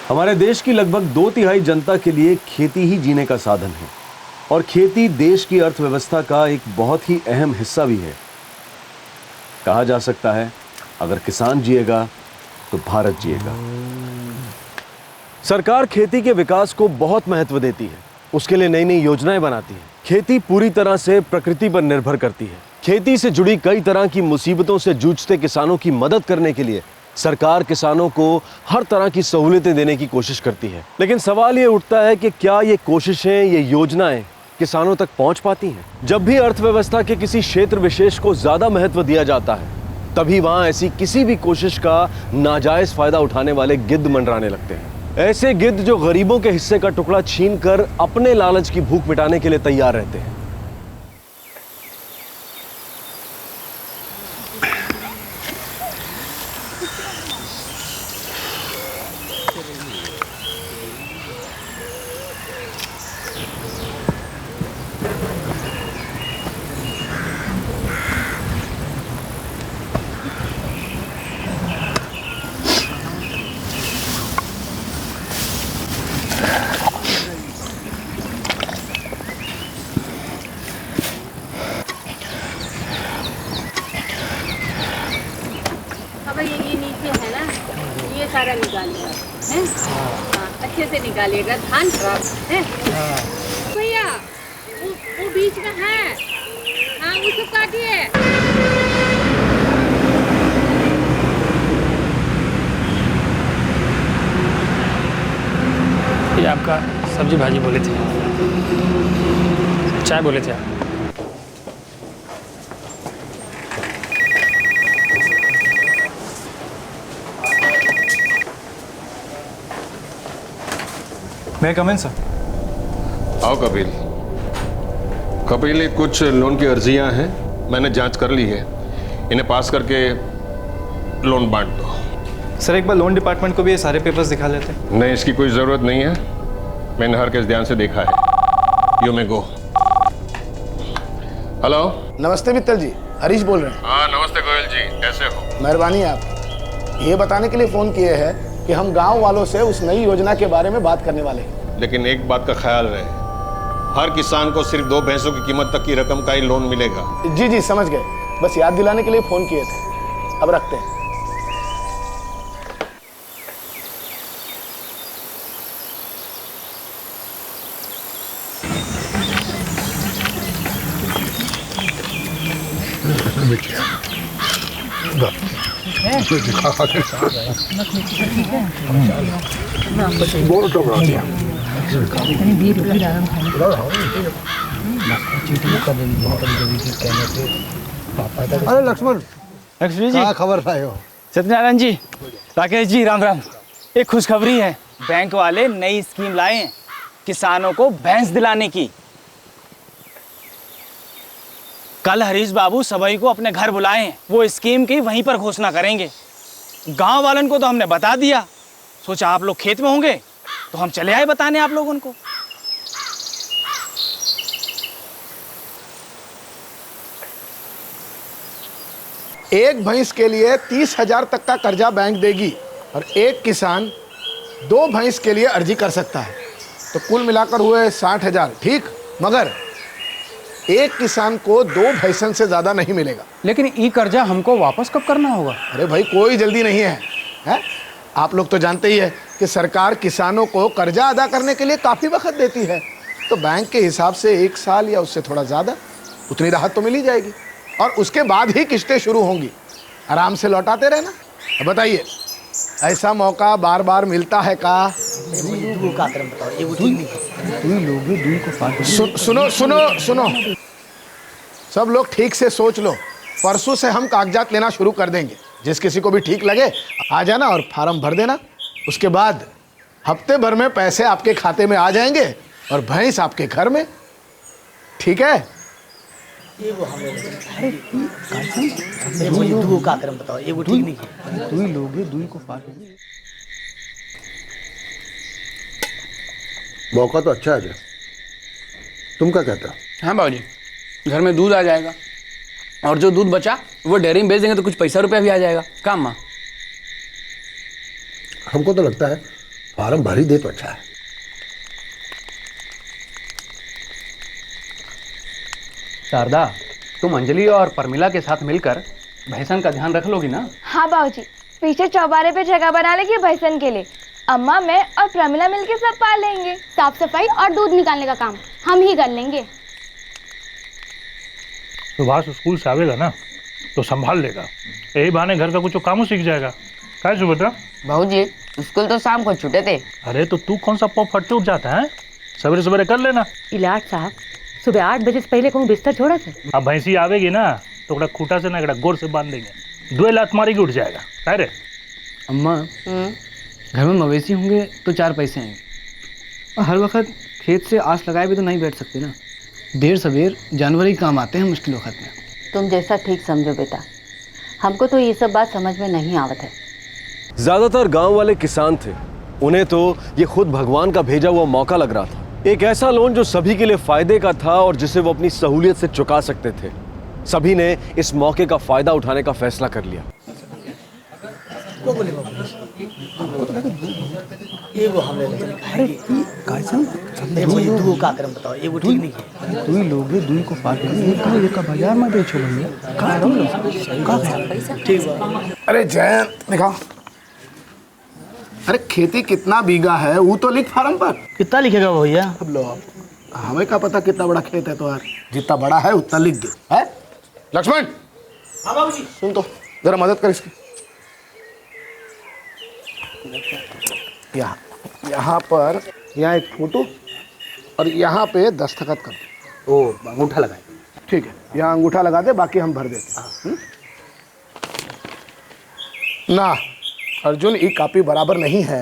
हमारे देश की लगभग 2/3 जनता के लिए खेती ही जीने का साधन है और खेती देश की अर्थव्यवस्था का एक बहुत ही अहम हिस्सा भी है। कहा जा सकता है, अगर किसान जिएगा तो भारत जिएगा। सरकार खेती के विकास को बहुत महत्व देती है, उसके लिए नई नई योजनाएं बनाती है। खेती पूरी तरह से प्रकृति पर निर्भर करती है। खेती से जुड़ी कई तरह की मुसीबतों से जूझते किसानों की मदद करने के लिए सरकार किसानों को हर तरह की सहूलियतें देने की कोशिश करती है। लेकिन सवाल ये उठता है कि क्या ये कोशिशें, ये योजनाएं किसानों तक पहुंच पाती हैं? जब भी अर्थव्यवस्था के किसी क्षेत्र विशेष को ज्यादा महत्व दिया जाता है, तभी वहां ऐसी किसी भी कोशिश का नाजायज फायदा उठाने वाले गिद्ध मंडराने लगते हैं। ऐसे गिद्ध जो गरीबों के हिस्से का टुकड़ा छीनकर अपने लालच की भूख मिटाने के लिए तैयार रहते हैं। सारा निकालिएगा, हैं? हाँ, अच्छे से निकालिएगा, धान खराब है। भैया वो बीच में है, हाँ उसको काटिए। ये आपका सब्जी भाजी बोले थे, चाय बोले थे आप। मैं कम इन सर। आओ कपिल। कपिल, कुछ लोन की अर्जियां हैं, मैंने जांच कर ली है, इन्हें पास करके लोन बांट दो। सर एक बार लोन डिपार्टमेंट को भी ये सारे पेपर्स दिखा लेते हैं। नहीं, इसकी कोई ज़रूरत नहीं है, मैंने हर केस ध्यान से देखा है। You may go. हेलो, नमस्ते मित्तल जी, हरीश बोल रहे हैं। हाँ नमस्ते गोयल जी, कैसे हो? मेहरबानी आप ये बताने के लिए फ़ोन किए हैं कि हम गांव वालों से उस नई योजना के बारे में बात करने वाले हैं। लेकिन एक बात का ख्याल रहे, हर किसान को सिर्फ 2 भैंसों की कीमत तक की रकम का ही लोन मिलेगा। जी जी समझ गए, बस याद दिलाने के लिए फ़ोन किए थे। अब रखते हैं। अरे लक्ष्मण जी, क्या खबर लाए हो? सत्यनारायण जी, राकेश जी, राम राम। एक खुशखबरी है, बैंक वाले नई स्कीम लाए हैं किसानों को भैंस दिलाने की। कल हरीश बाबू सभी को अपने घर बुलाए हैं, वो स्कीम की वहीं पर घोषणा करेंगे। गांव वालों को तो हमने बता दिया, सोचा आप लोग खेत में होंगे तो हम चले आए बताने आप लोगों को। एक भैंस के लिए 30,000 तक का कर्जा बैंक देगी और एक किसान 2 भैंस के लिए अर्जी कर सकता है, तो कुल मिलाकर हुए 60,000। ठीक, मगर एक किसान को 2 भैंसन से ज्यादा नहीं मिलेगा। लेकिन ये कर्जा हमको वापस कब करना होगा? अरे भाई कोई जल्दी नहीं है, हैं? आप लोग तो जानते ही है कि सरकार किसानों को कर्जा अदा करने के लिए काफी वक्त देती है, तो बैंक के हिसाब से 1 साल या उससे थोड़ा ज्यादा उतनी राहत तो मिल ही जाएगी और उसके बाद ही किस्तें शुरू होंगी। आराम से लौटाते रहना। अब बताइए, ऐसा मौका बार बार मिलता है का? सुनो सुनो सुनो, सब लोग ठीक से सोच लो। परसों से हम कागजात लेना शुरू कर देंगे, जिस किसी को भी ठीक लगे आ जाना और फार्म भर देना। उसके बाद हफ्ते भर में पैसे आपके खाते में आ जाएंगे और भैंस आपके घर में। ठीक है? मौका तो अच्छा है, तुम क्या कहते हो? हाँ बाबूजी, घर में दूध आ जाएगा और जो दूध बचा वो डेयरी में बेच देंगे तो कुछ पैसा रुपया भी आ जाएगा। काम माँ, हमको तो लगता है फार्म भर ही दे तो अच्छा है। शारदा, तुम अंजलि और परमिला के साथ मिलकर भैसन का ध्यान रख लोगी ना? हाँ बाबूजी, पीछे चौबारे पे जगह बना लेगी भैसन के लिए। अम्मा, मैं और प्रमिला मिलके सब पाल लेंगे। साफ सफाई और दूध निकालने का काम हम ही कर लेंगे। सुभाष स्कूल से आवेगा ना तो संभाल लेगा, यही बहाने घर का कुछ काम सीख जाएगा। क्या सुभद्रा? भाऊजी, स्कूल तो शाम को छूटे थे। अरे तो तू कौन सा पॉप फटते उठ जाता है? सवेरे सवेरे कर लेना। इलाज साहब, सुबह 8 बजे से पहले कहूँ बिस्तर छोड़ा से। अब भैंसी आवेगी ना तो एकड़ा खूटा से ना एकड़ा गोर से बांध देंगे, 2 लात मारेगी उठ जाएगा। क्या रे? अम्मा, घर में मवेशी होंगे तो 4 पैसे आएंगे, और हर वक्त खेत से आस लगाए भी तो नहीं बैठ सकते ना। देर सवेर जानवर ही काम आते हैं मुश्किल वक्त में। तुम जैसा ठीक समझो बेटा, हमको तो ये सब बात समझ में नहीं आवत है। ज्यादातर गांव वाले किसान थे, उन्हें तो ये खुद भगवान का भेजा हुआ मौका लग रहा था। एक ऐसा लोन जो सभी के लिए फायदे का था और जिसे वो अपनी सहूलियत से चुका सकते थे। सभी ने इस मौके का फायदा उठाने का फैसला कर लिया। अरे जयंत, दिखाओ। अरे खेती कितना बीघा है वो तो लिख फार्म पर। कितना लिखेगा भैया? अब लो, हमें क्या पता कितना बड़ा खेत है तो यार, जितना बड़ा है उतना लिख दो। है लक्ष्मण? हाँ बाबूजी। सुन तो, जरा मदद कर इसकी। यहाँ पर यहाँ एक फोटो और यहाँ पे दस्तखत कर दो। ओ, अंगूठा लगाए। ठीक है, यहाँ अंगूठा लगा दे, बाकी हम भर देते हैं। ना अर्जुन, ये कापी बराबर नहीं है।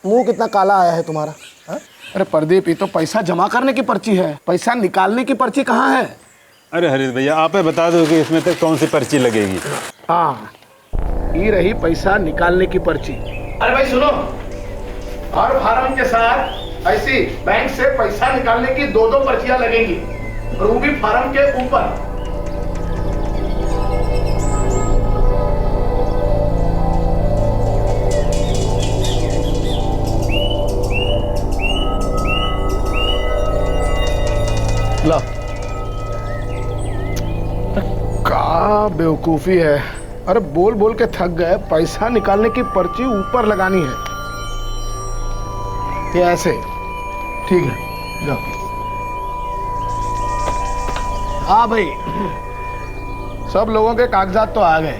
मुंह कितना काला आया है तुम्हारा। हा? अरे प्रदीप, ये तो पैसा जमा करने की पर्ची है, पैसा निकालने की पर्ची कहाँ है? अरे हरीश भैया, आप बता दो कि इसमें तक कौन सी पर्ची लगेगी। हाँ, ये रही पैसा निकालने की पर्ची। अरे भाई सुनो, हर फार्म के साथ ऐसी बैंक से पैसा निकालने की 2-2 पर्चियां लगेंगी, और वो भी फार्म के ऊपर। लो, क्या बेवकूफी है। अरे बोल बोल के थक गए, पैसा निकालने की पर्ची ऊपर लगानी है। ये ऐसे ठीक है, जाओ। हाँ भाई, सब लोगों के कागजात तो आ गए,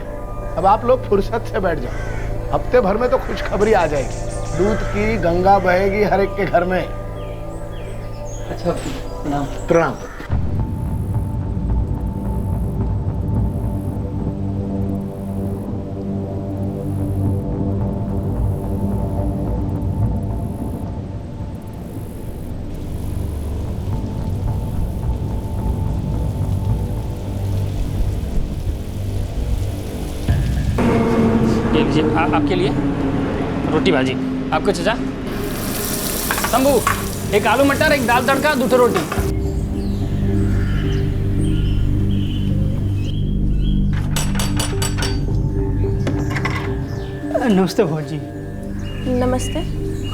अब आप लोग फुर्सत से बैठ जाओ। हफ्ते भर में तो खुशखबरी आ जाएगी, दूध की गंगा बहेगी हर एक के घर में। अच्छा, प्रणाम। प्रणाम। ये लीजिए, आपके लिए रोटी भाजी। आपको चाचा? शंभू, एक आलू मटर, एक दाल तड़का, 2 रोटी। नमस्ते भौजी। नमस्ते।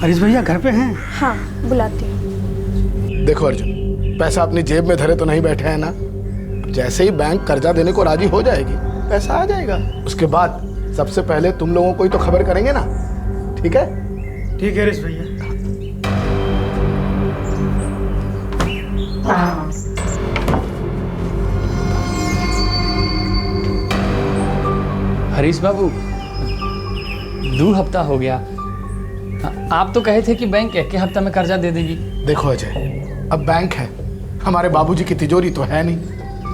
हरीश भैया घर पे हैं? हाँ, बुलाती हूँ। देखो अर्जुन, पैसा अपनी जेब में धरे तो नहीं बैठे हैं ना। जैसे ही बैंक कर्जा देने को राजी हो जाएगी, पैसा आ जाएगा। उसके बाद सबसे पहले तुम लोगों को ही तो खबर करेंगे ना। ठीक है? ठीक है हरीश भैया। हरीश बाबू, 2 हफ्ता हो गया, आप तो कहे थे कि बैंक 1 हफ्ता में कर्जा दे देगी। देखो अजय, अब बैंक है, हमारे बाबूजी की तिजोरी तो है नहीं।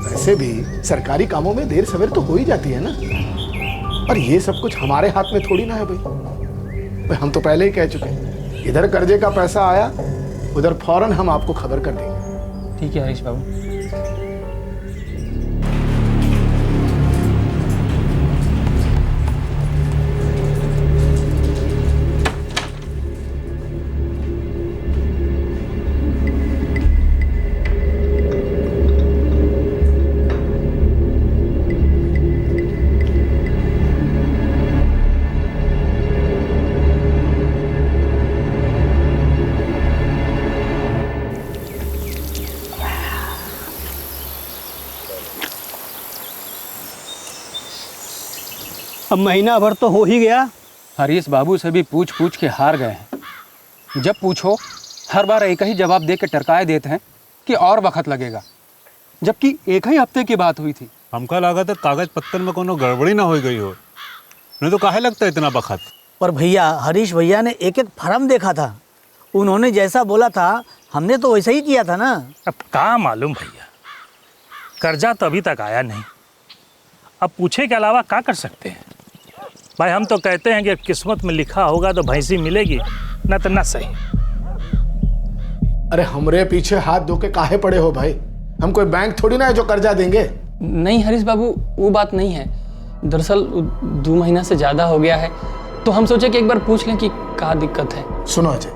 वैसे भी सरकारी कामों में देर सवेर तो हो ही जाती है ना, और ये सब कुछ हमारे हाथ में थोड़ी ना है भाई। हम तो पहले ही कह चुके हैं, इधर कर्जे का पैसा आया, उधर फौरन हम आपको खबर कर देंगे। ठीक है हरीश बाबू। अब महीना भर तो हो ही गया। हरीश बाबू से भी पूछ पूछ के हार गए हैं। जब पूछो हर बार एक ही जवाब दे के टरकाए देते हैं कि और वक्त लगेगा, जबकि एक ही हफ्ते की बात हुई थी। हमका लगा था कागज पत्तर में कोनो गड़बड़ी ना हो गई हो, नहीं तो काहे लगता है इतना बखत। पर भैया हरीश भैया ने एक एक फॉर्म देखा था, उन्होंने जैसा बोला था हमने तो वैसा ही किया था ना। अब क्या मालूम भैया, कर्जा तो अभी तक आया नहीं। अब पूछे के अलावा क्या कर सकते हैं भाई। हम तो कहते हैं कि किस्मत में लिखा होगा तो भैंसी मिलेगी, न तो न सही। अरे हमरे पीछे हाथ धो के काहे पड़े हो भाई? हम कोई बैंक थोड़ी ना है जो कर्जा देंगे। नहीं हरीश बाबू, वो बात नहीं है। दरअसल 2 महीना से ज़्यादा हो गया है, तो हम सोचे कि एक बार पूछ लें कि क्या दिक्कत है। सुनो अजय,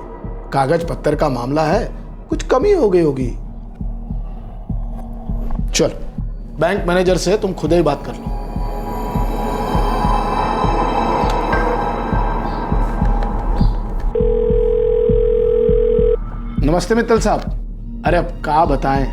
कागज पत्तर का मामला है, कुछ कमी हो गई होगी। चल बैंक मैनेजर से तुम खुद ही बात कर लो। नमस्ते मित्तल साहब। अरे अब क्या बताएं,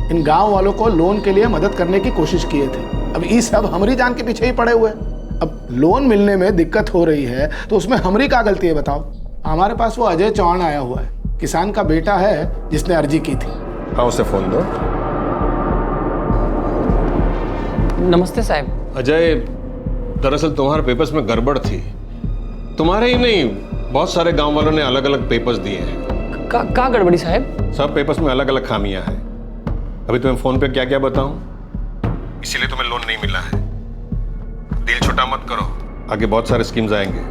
इन गांव वालों को लोन के लिए मदद करने की कोशिश किए थे। अब ये सब हमारी जान के पीछे ही पड़े हुए। अब लोन मिलने में दिक्कत हो रही है तो उसमें हमारी क्या गलती है बताओ? हमारे पास वो अजय चौहान आया हुआ है, किसान का बेटा है जिसने अर्जी की थी। हाँ, उसे फोन दो। नमस्ते साहब। अजय, दरअसल तुम्हारे पेपर्स में गड़बड़ थी। तुम्हारे ही नहीं, बहुत सारे गांव वालों ने अलग अलग पेपर्स दिए हैं। का गड़बड़ी साहब? सब पेपर्स में अलग अलग खामियां हैं। अभी तुम्हें फोन पे क्या क्या बताऊं, इसीलिए तुम्हें लोन नहीं मिला है। दिल छोटा मत करो, आगे बहुत सारे स्कीम्स आएंगे,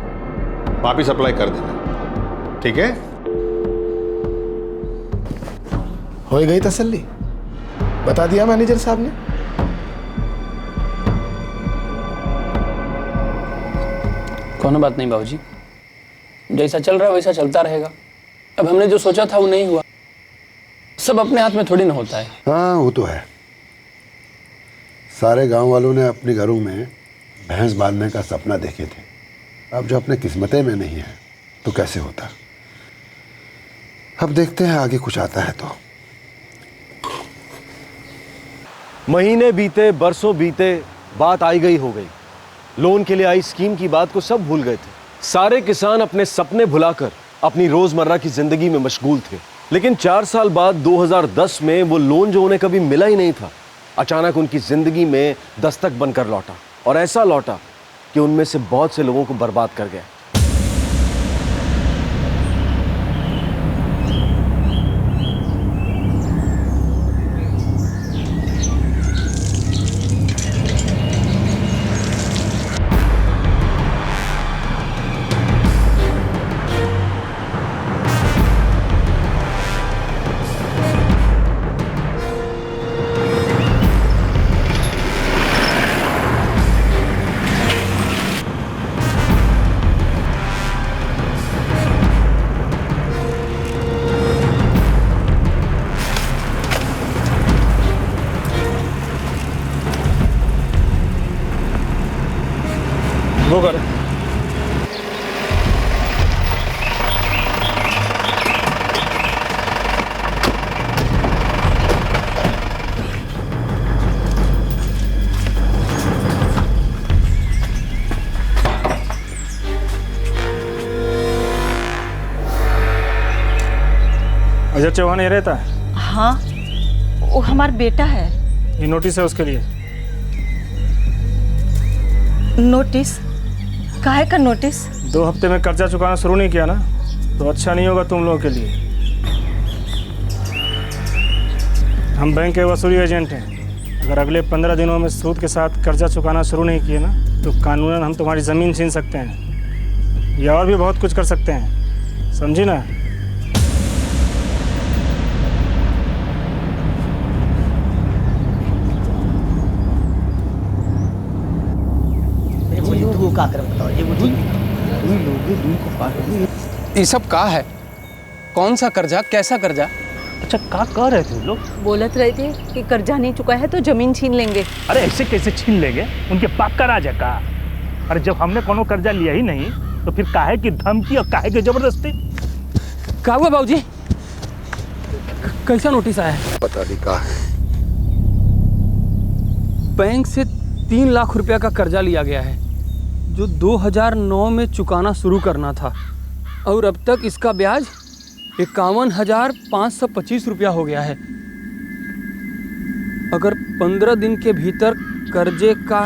वापिस अप्लाई कर देना, ठीक है? हो गई तसल्ली? बता दिया मैनेजर साहब ने? कोनो बात नहीं बाबूजी, जैसा चल रहा है वैसा चलता रहेगा। अब हमने जो सोचा था वो नहीं हुआ, सब अपने हाथ में थोड़ी ना होता है। हाँ वो तो है। सारे गांव वालों ने अपने घरों में भैंस बांधने का सपना देखे थे, अब जो अपने किस्मतें में नहीं है तो कैसे होता। अब देखते हैं आगे कुछ आता है तो। महीने बीते, बरसों बीते, बात आई गई हो गई। लोन के लिए आई स्कीम की बात को सब भूल गए थे। सारे किसान अपने सपने भुलाकर अपनी रोजमर्रा की जिंदगी में मशगूल थे। लेकिन 4 साल बाद 2010 में वो लोन जो उन्हें कभी मिला ही नहीं था, अचानक उनकी जिंदगी में दस्तक बनकर लौटा, और ऐसा लौटा कि उनमें से बहुत से लोगों को बर्बाद कर गया। वो कर। अजय चौहान ये रहता है? हाँ, वो हमारा बेटा है। ये नोटिस है उसके लिए। नोटिस? काहे का नोटिस? 2 हफ्ते में कर्जा चुकाना शुरू नहीं किया ना, तो अच्छा नहीं होगा तुम लोगों के लिए। हम बैंक के वसूली एजेंट हैं। अगर अगले 15 दिनों में सूद के साथ कर्जा चुकाना शुरू नहीं किए ना, तो कानूनन हम तुम्हारी ज़मीन छीन सकते हैं या और भी बहुत कुछ कर सकते हैं, समझी ना? ये सब का है? कौन सा कर्जा, कैसा कर्जा? अच्छा, क्या कह रहे थे लोग? बोलत रहे थे कि कर्जा नहीं चुका है तो जमीन छीन लेंगे। अरे ऐसे कैसे छीन लेंगे? उनके पाप का राज है का? अरे जब हमने कोनो कर्जा लिया ही नहीं तो फिर काहे की धमकी और काहे की जबरदस्ती? क्या हुआ बाबूजी? कैसा नोटिस आया है? पता नहीं कहाँ है। बैंक से 3 लाख रुपया का कर्जा लिया गया है, जो 2009 में चुकाना शुरू करना था और अब तक इसका ब्याज 51,525 रुपया हो गया है। अगर 15 दिन के भीतर कर्जे का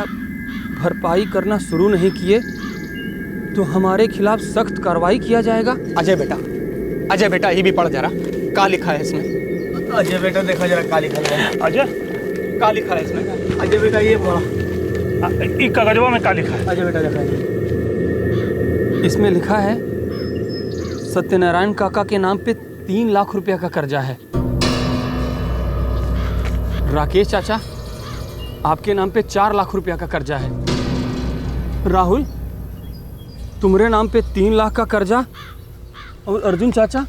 भरपाई करना शुरू नहीं किए तो हमारे खिलाफ सख्त कार्रवाई किया जाएगा। अजय बेटा ये भी पढ़ जरा, क्या लिखा है इसमें? अजय बेटा देखो जरा क्या लिखा है। अजय क्या लिखा है इसमें? अजय बेटा ये पढ़ो। ई कागजवा में क्या लिखा है? अजय बेटा देखा है। इसमें लिखा है सत्यनारायण काका के नाम पे 3 लाख रुपया का कर्जा है। राकेश चाचा आपके नाम पे 4 लाख रुपया का कर्जा है। राहुल तुम्हारे नाम पे 3 लाख का कर्जा और अर्जुन चाचा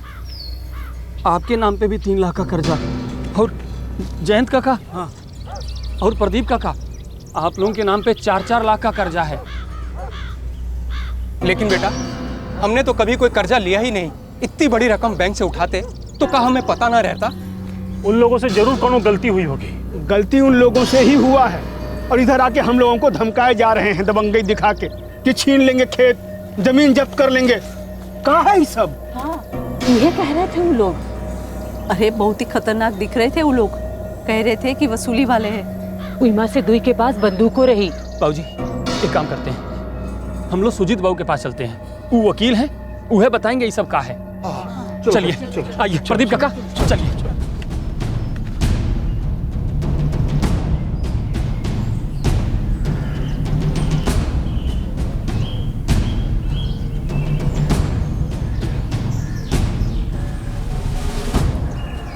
आपके नाम पे भी 3 लाख का कर्जा और जयंत काका हाँ और प्रदीप काका आप लोगों के नाम पे 4-4 लाख का कर्जा है। लेकिन बेटा हमने तो कभी कोई कर्जा लिया ही नहीं। इतनी बड़ी रकम बैंक से उठाते तो क्या हमें पता ना रहता? उन लोगों से जरूर कोनो गलती हुई होगी। गलती उन लोगों से ही हुआ है और इधर आके हम लोगों को धमकाए जा रहे हैं दबंगई दिखा के कि छीन लेंगे खेत, जमीन जब्त कर लेंगे। कहाँ है ये सब? ये कह रहे थे उन लोग। अरे बहुत ही खतरनाक दिख रहे थे वो लोग। कह रहे थे कि वसूली वाले हैं। उइमा से दुई के पास बंदूकों रही। बाबूजी एक काम करते हैं, हम लोग सुजीत बाबू के पास चलते हैं। वो वकील हैं, वह बताएंगे ये सब का है। चलिए आइए प्रदीप काका चलिए।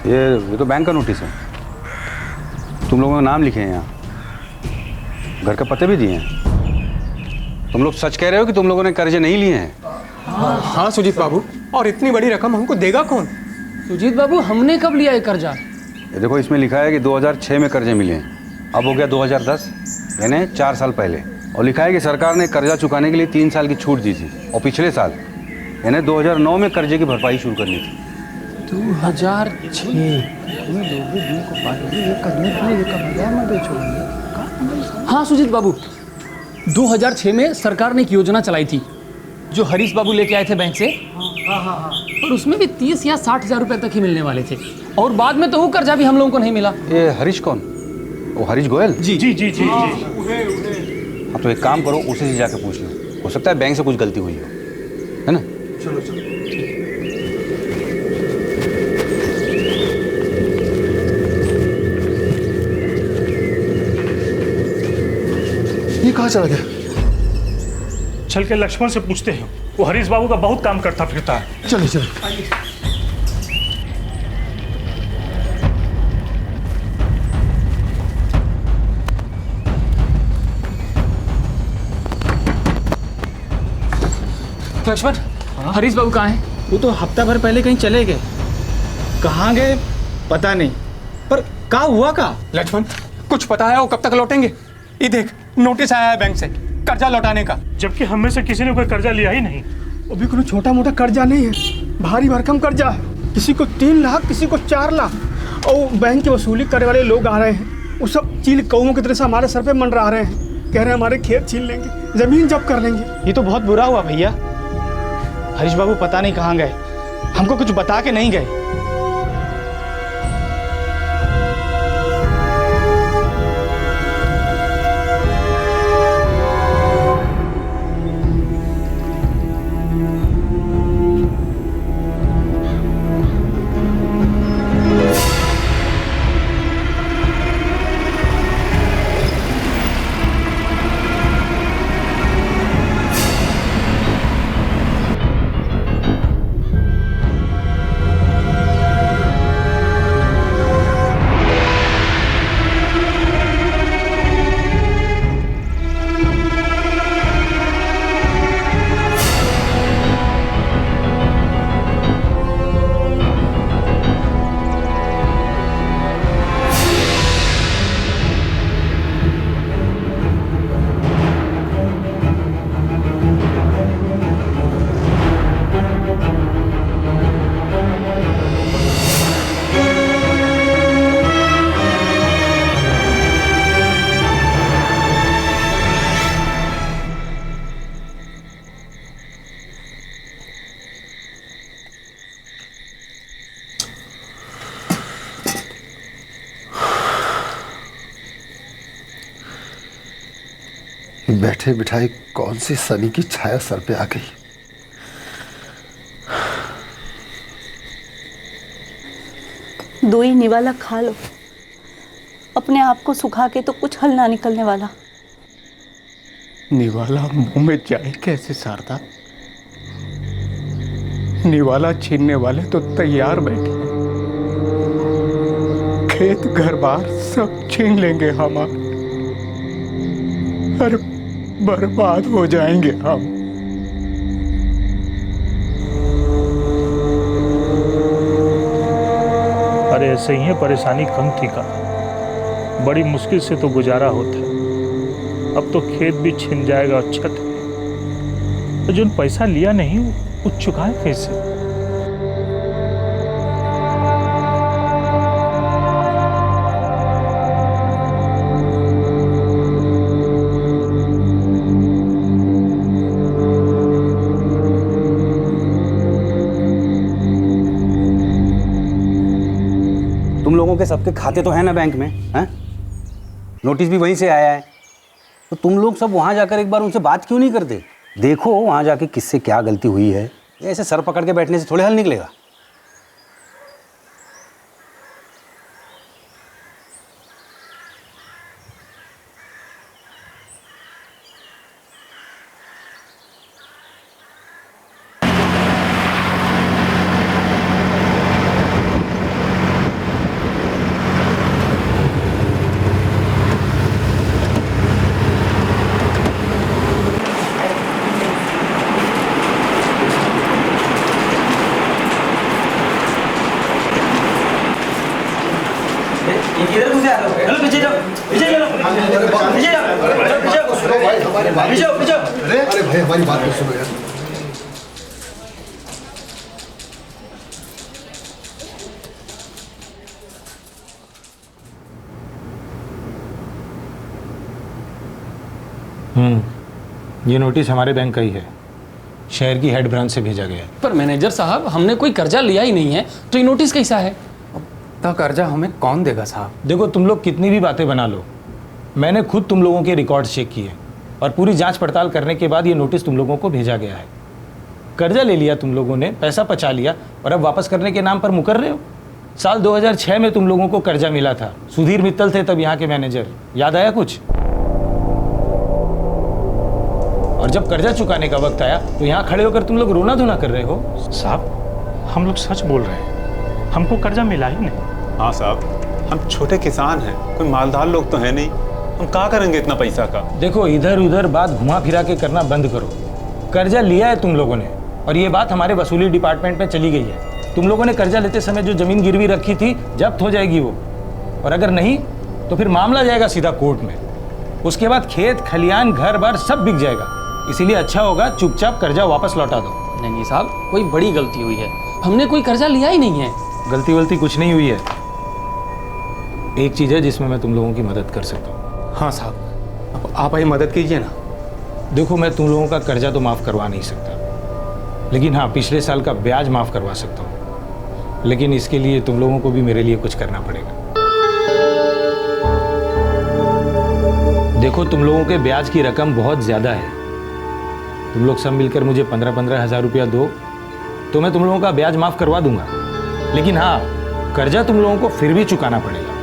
ये तो बैंक का नोटिस है। तुम लोगों का नाम लिखे हैं यहाँ, घर का पते भी दिए हैं। तुम लोग सच कह रहे हो कि तुम लोगों ने कर्जे नहीं लिए हैं? हाँ सुजीत बाबू, और इतनी बड़ी रकम हमको देगा कौन? सुजीत बाबू हमने कब लिया है कर्जा? ये देखो इसमें लिखा है कि 2006 में कर्जे मिले हैं, अब हो गया 2010 यानी 4 साल पहले। और लिखा है कि सरकार ने कर्जा चुकाने के लिए 3 साल की छूट दी थी और पिछले साल यानी 2009 में कर्जे की भरपाई शुरू करनी थी। 2006 हाँ सुजीत बाबू, 2006 में सरकार ने एक योजना चलाई थी जो हरीश बाबू लेके आए थे बैंक से। और उसमें भी 30 या 60 हजार रुपए तक ही मिलने वाले थे और बाद में तो वो कर्जा भी हम लोगों को नहीं मिला। ये हरीश कौन? वो हरीश गोयल? जी जी जी जी। अब तो एक काम करो, उसे से जाके पूछ लो, हो सकता है बैंक से कुछ गलती हुई हो, है ना? चलो चलो। ये कहाँ चला गया? चल के लक्ष्मण से पूछते हैं, वो हरीश बाबू का बहुत काम करता फिरता है। चलो चलो। लक्ष्मण हरीश बाबू कहाँ हैं? वो तो हफ्ता भर पहले कहीं चले गए। कहाँ गए पता नहीं, पर क्या हुआ का? लक्ष्मण कुछ पता है वो कब तक लौटेंगे? ये देख नोटिस आया है बैंक से कर्जा लौटाने का। जबकि हम में से किसी ने कोई कर्जा लिया ही नहीं। वो भी कोई छोटा मोटा कर्जा नहीं है, भारी भरकम कर्जा है। किसी को 3 लाख, किसी को 4 लाख। और बैंक की वसूली करने वाले लोग आ रहे हैं, वो सब चील कौओं की तरह से हमारे सर पे मंडरा रहे हैं। कह रहे हैं हमारे खेत छीन लेंगे, जमीन जब्त कर लेंगे। ये तो बहुत बुरा हुआ भैया। हरीश बाबू पता नहीं कहाँ गए, हमको कुछ बता के नहीं गए। बैठे बिठाए कौन सी शनि की छाया सर पे आ गई। दो ही निवाला खा लो, अपने आप को सुखा के तो कुछ हल ना निकलने वाला। निवाला मुंह में जाए कैसे शारदा? निवाला छीनने वाले तो तैयार बैठे हैं। खेत घर बार सब छीन लेंगे हमारे, और बर्बाद हो जाएंगे हम। अरे ऐसे ही है, परेशानी कम थी का, बड़ी मुश्किल से तो गुजारा होता है। अब तो खेत भी छिन जाएगा और छत, तो जो पैसा लिया नहीं वो चुकाए कैसे? तुम लोगों के सबके खाते तो हैं ना बैंक में, हैं? नोटिस भी वहीं से आया है, तो तुम लोग सब वहाँ जाकर एक बार उनसे बात क्यों नहीं करते? देखो वहाँ जाके किससे क्या गलती हुई है। ऐसे सर पकड़ के बैठने से थोड़े हल निकलेगा। इधर घुसे आ लो, चलो पीछे जाओ, पीछे चलो, पीछे जाओ, पीछे जाओ, पीछे। अरे भाई हमारी बात तो सुनो यार। ये नोटिस हमारे बैंक का ही है, शहर की हेड ब्रांच से भेजा गया है। पर मैनेजर साहब, हमने कोई कर्जा लिया ही नहीं है, तो ये नोटिस कैसा है? तो कर्जा हमें कौन देगा साहब? देखो तुम लोग कितनी भी बातें बना लो, मैंने खुद तुम लोगों के रिकॉर्ड चेक किए और पूरी जांच पड़ताल करने के बाद ये नोटिस तुम लोगों को भेजा गया है। कर्जा ले लिया तुम लोगों ने, पैसा पचा लिया और अब वापस करने के नाम पर मुकर रहे हो। साल 2006 में तुम लोगों को कर्जा मिला था, सुधीर मित्तल थे तब यहाँ के मैनेजर, याद आया कुछ? और जब कर्जा चुकाने का वक्त आया तो यहाँ खड़े होकर तुम लोग रोना धोना कर रहे हो। साहब हम लोग सच बोल रहे हैं, हमको कर्जा मिला ही नहीं। हाँ साहब, हम छोटे किसान हैं, कोई मालदार लोग तो है नहीं, हम क्या करेंगे इतना पैसा का? देखो इधर उधर बात घुमा फिरा के करना बंद करो। कर्जा लिया है तुम लोगों ने और ये बात हमारे वसूली डिपार्टमेंट में चली गई है। तुम लोगों ने कर्जा लेते समय जो जमीन गिरवी रखी थी जब्त हो जाएगी वो, और अगर नहीं तो फिर मामला जाएगा सीधा कोर्ट में। उसके बाद खेत खलियान घर बार सब बिक जाएगा। इसीलिए अच्छा होगा चुपचाप कर्जा वापस लौटा दो। नहीं साहब, कोई बड़ी गलती हुई है, हमने कोई कर्जा लिया ही नहीं है। गलती वलती कुछ नहीं हुई है। एक चीज़ है जिसमें मैं तुम लोगों की मदद कर सकता हूँ। हाँ साहब, अब आप ही मदद कीजिए ना। देखो मैं तुम लोगों का कर्जा तो माफ़ करवा नहीं सकता, लेकिन हाँ पिछले साल का ब्याज माफ़ करवा सकता हूँ। लेकिन इसके लिए तुम लोगों को भी मेरे लिए कुछ करना पड़ेगा। देखो तुम लोगों के ब्याज की रकम बहुत ज़्यादा है। तुम लोग सब मिलकर मुझे 15-15 हज़ार रुपया दो तो मैं तुम लोगों का ब्याज माफ़ करवा दूंगा। लेकिन हाँ, कर्जा तुम लोगों को फिर भी चुकाना पड़ेगा।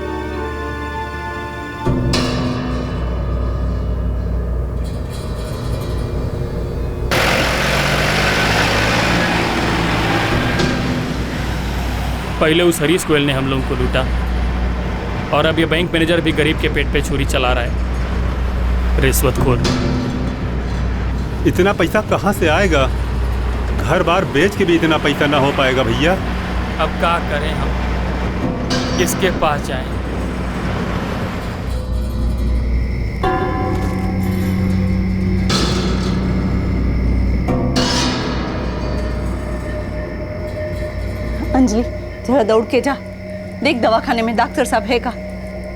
पहले उस हरीश गोयल ने हम लोगों को लूटा और अब ये बैंक मैनेजर भी गरीब के पेट पे छुरी चला रहा है, रिश्वतखोर। इतना पैसा कहाँ से आएगा? घर बार बेच के भी इतना पैसा ना हो पाएगा भैया। अब क्या करें हम, किसके पास जाएं? अंजलि जरा दौड़ के जा, देख दवाखाने में डॉक्टर साहब है का।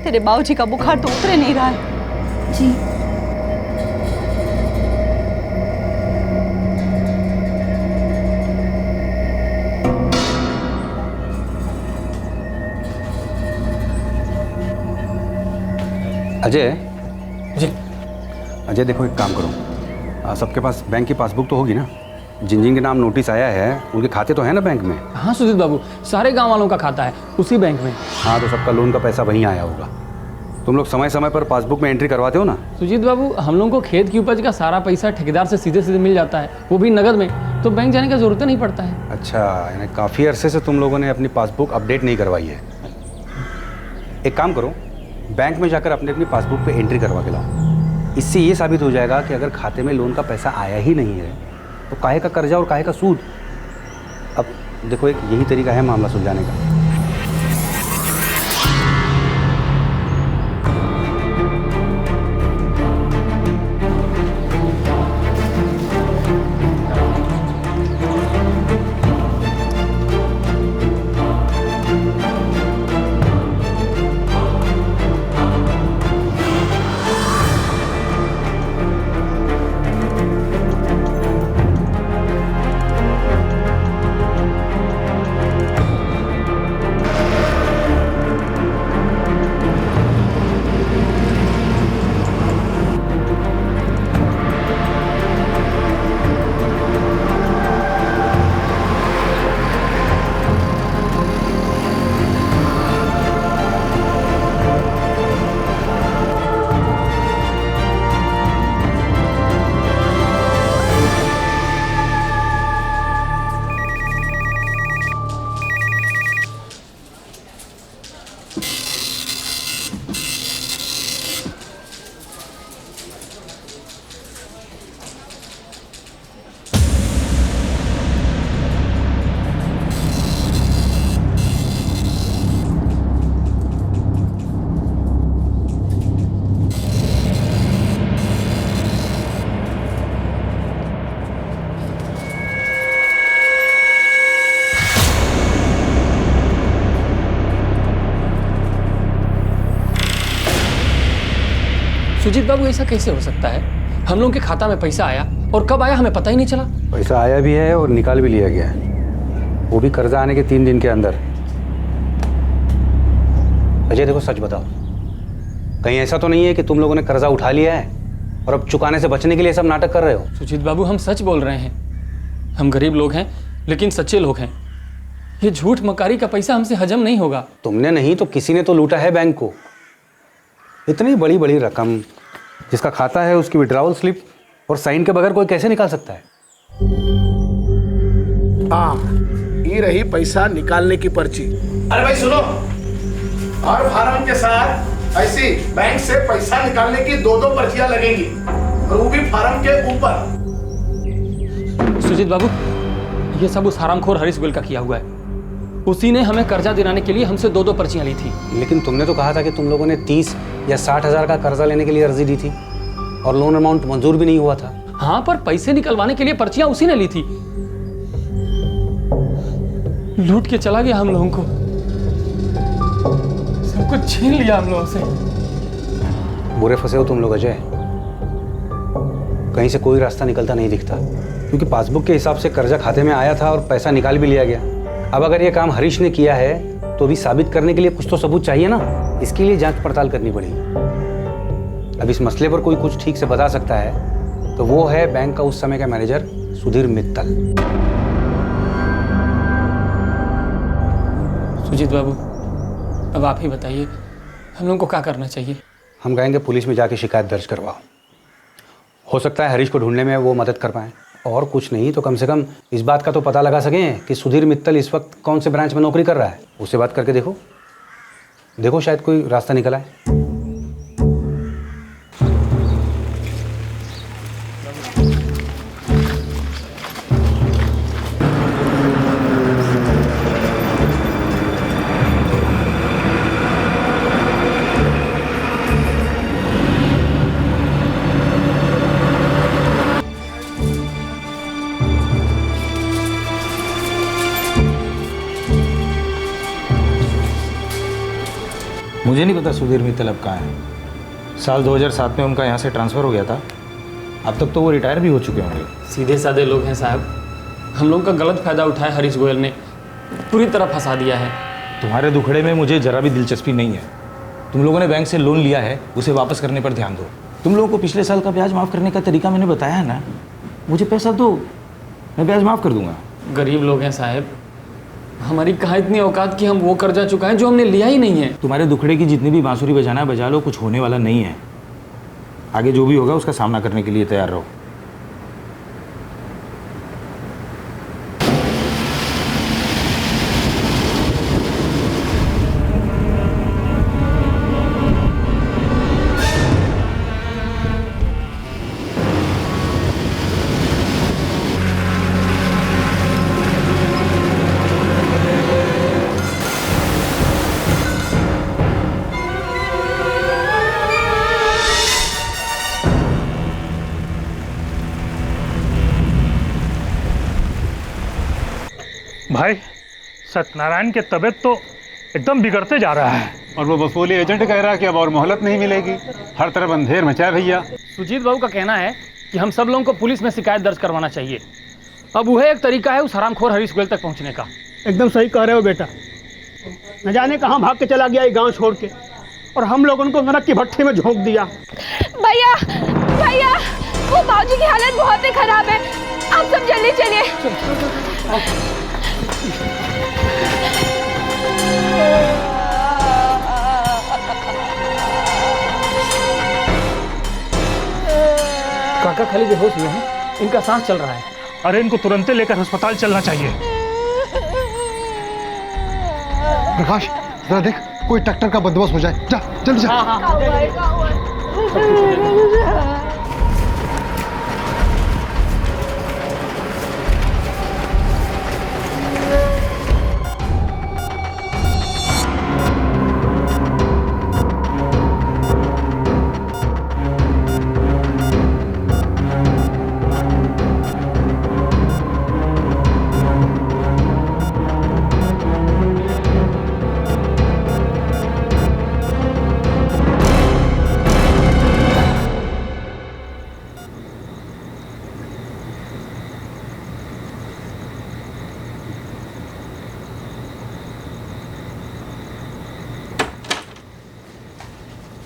तेरे बाबूजी का बुखार तो उतरे नहीं रहा है। जी अजय जी, अजय देखो, एक काम करो, सबके पास बैंक की पासबुक तो होगी ना? जिन जिन के नाम नोटिस आया है उनके खाते तो है ना बैंक में? हाँ सुजीत बाबू, सारे गांव वालों का खाता है उसी बैंक में। हाँ, तो सबका लोन का पैसा वहीं आया होगा। तुम लोग समय समय पर पासबुक में एंट्री करवाते हो ना? सुजीत बाबू, हम लोगों को खेत की उपज का सारा पैसा ठेकेदार से सीधे सीधे मिल जाता है, वो भी नगद में, तो बैंक जाने का जरूरत नहीं पड़ता है। अच्छा, यानी काफ़ी अरसे से तुम लोगों ने अपनी पासबुक अपडेट नहीं करवाई है। एक काम करो, बैंक में जाकर अपनी अपनी पासबुक पे एंट्री करवा के लाओ। इससे ये साबित हो जाएगा कि अगर खाते में लोन का पैसा आया ही नहीं है तो काहे का कर्जा और काहे का सूद। अब देखो, एक यही तरीका है मामला सुलझाने का। सुजीत बाबू, ऐसा कैसे हो सकता है? हम लोगों के खाता में पैसा आया और कब आया हमें पता ही नहीं चला। पैसा आया भी है और निकाल भी लिया गया है, वो भी कर्जा आने के 3 दिन के अंदर। अजय देखो, सच बताओ, कहीं ऐसा तो नहीं है कि तुम लोगों ने कर्जा उठा लिया है और अब चुकाने से बचने के लिए सब नाटक कर रहे हो? सुजीत बाबू, हम सच बोल रहे हैं। हम गरीब लोग हैं लेकिन सच्चे लोग हैं। ये झूठ मकारी का पैसा हमसे हजम नहीं होगा। तुमने नहीं तो किसी ने तो लूटा है बैंक को। इतनी बड़ी बड़ी रकम जिसका खाता है उसकी विड्रॉवल स्लिप और साइन के बगैर कोई कैसे निकाल सकता है? हाँ, ये रही पैसा निकालने की पर्ची। अरे भाई सुनो, और फार्म के साथ ऐसी बैंक से पैसा निकालने की 2-2 पर्चियां लगेंगी, और वो भी फार्म के ऊपर। सुजीत बाबू, ये सब उस हरामखोर हरीश गोयल का किया हुआ है। उसी ने हमें कर्जा दिलाने के लिए हमसे 2-2 पर्चियां ली थी। लेकिन तुमने तो कहा था कि तुम लोगों ने 30 या 60 हजार का कर्जा लेने के लिए अर्जी दी थी और लोन अमाउंट मंजूर भी नहीं हुआ था। हाँ, पर पैसे निकलवाने के लिए पर्चियां उसी ने ली थी। लूट के चला गया हम लोगों को, सब कुछ छीन लिया हम लोगों से। बुरे फंसे हो तुम लोग अजय। कहीं से कोई रास्ता निकलता नहीं दिखता, क्योंकि पासबुक के हिसाब से कर्जा खाते में आया था और पैसा निकाल भी लिया गया। अब अगर ये काम हरीश ने किया है तो भी साबित करने के लिए कुछ तो सबूत चाहिए ना। इसके लिए जांच पड़ताल करनी पड़ेगी। अब इस मसले पर कोई कुछ ठीक से बता सकता है तो वो है बैंक का उस समय का मैनेजर सुधीर मित्तल। सुजीत बाबू, अब आप ही बताइए, हम लोगों को क्या करना चाहिए? हम कहेंगे पुलिस में जाके शिकायत दर्ज करवाओ। हो सकता है हरीश को ढूंढने में वो मदद कर पाएं, और कुछ नहीं तो कम से कम इस बात का तो पता लगा सकें कि सुधीर मित्तल इस वक्त कौन से ब्रांच में नौकरी कर रहा है। उससे बात करके देखो शायद कोई रास्ता निकल आए। मुझे नहीं पता सुधीर मित्तल अब कहाँ है। साल 2007 में उनका यहाँ से ट्रांसफ़र हो गया था, अब तक तो वो रिटायर भी हो चुके होंगे। सीधे साधे लोग हैं साहब, हम लोगों का गलत फायदा उठाया हरीश गोयल ने, पूरी तरह फंसा दिया है। तुम्हारे दुखड़े में मुझे जरा भी दिलचस्पी नहीं है। तुम लोगों ने बैंक से लोन लिया है, उसे वापस करने पर ध्यान दो। तुम लोगों को पिछले साल का ब्याज माफ़ करने का तरीका मैंने बताया है ना, मुझे पैसा दो, मैं ब्याज माफ़ कर दूंगा। गरीब लोग हैं साहब, हमारी कहाँ इतनी औकात कि हम वो कर्जा चुकाएं जो हमने लिया ही नहीं है। तुम्हारे दुखड़े की जितनी भी बांसुरी बजाना है बजा लो, कुछ होने वाला नहीं है। आगे जो भी होगा उसका सामना करने के लिए तैयार रहो। भाई सत्यनारायण की तबीयत तो एकदम बिगड़ते जा रहा है। और वो वसूली एजेंट कह रहा है कि अब और मोहलत नहीं मिलेगी, हर तरफ अंधेर मचा है भैया। सुजीत बाबू का कहना है कि हम सब लोगों को पुलिस में शिकायत दर्ज करवाना चाहिए। अब वह एक तरीका है उस हरामखोर हरीश गोयल तक पहुंचने का। एकदम सही कह रहे हो बेटा, न जाने कहाँ भाग के चला गया ये गांव छोड़ के, और हम लोगों को नरक की भट्टी में झोंक दिया। भैया भैया, वो बाबूजी की हालत बहुत ही खराब है, आप सब जल्दी चलिए। काका खाली बेहोश हुए हैं, इनका सांस चल रहा है। अरे इनको तुरंत लेकर अस्पताल चलना चाहिए। प्रकाश जरा देख, कोई ट्रैक्टर का बंदोबस्त हो जाए, जा जल्दी जा।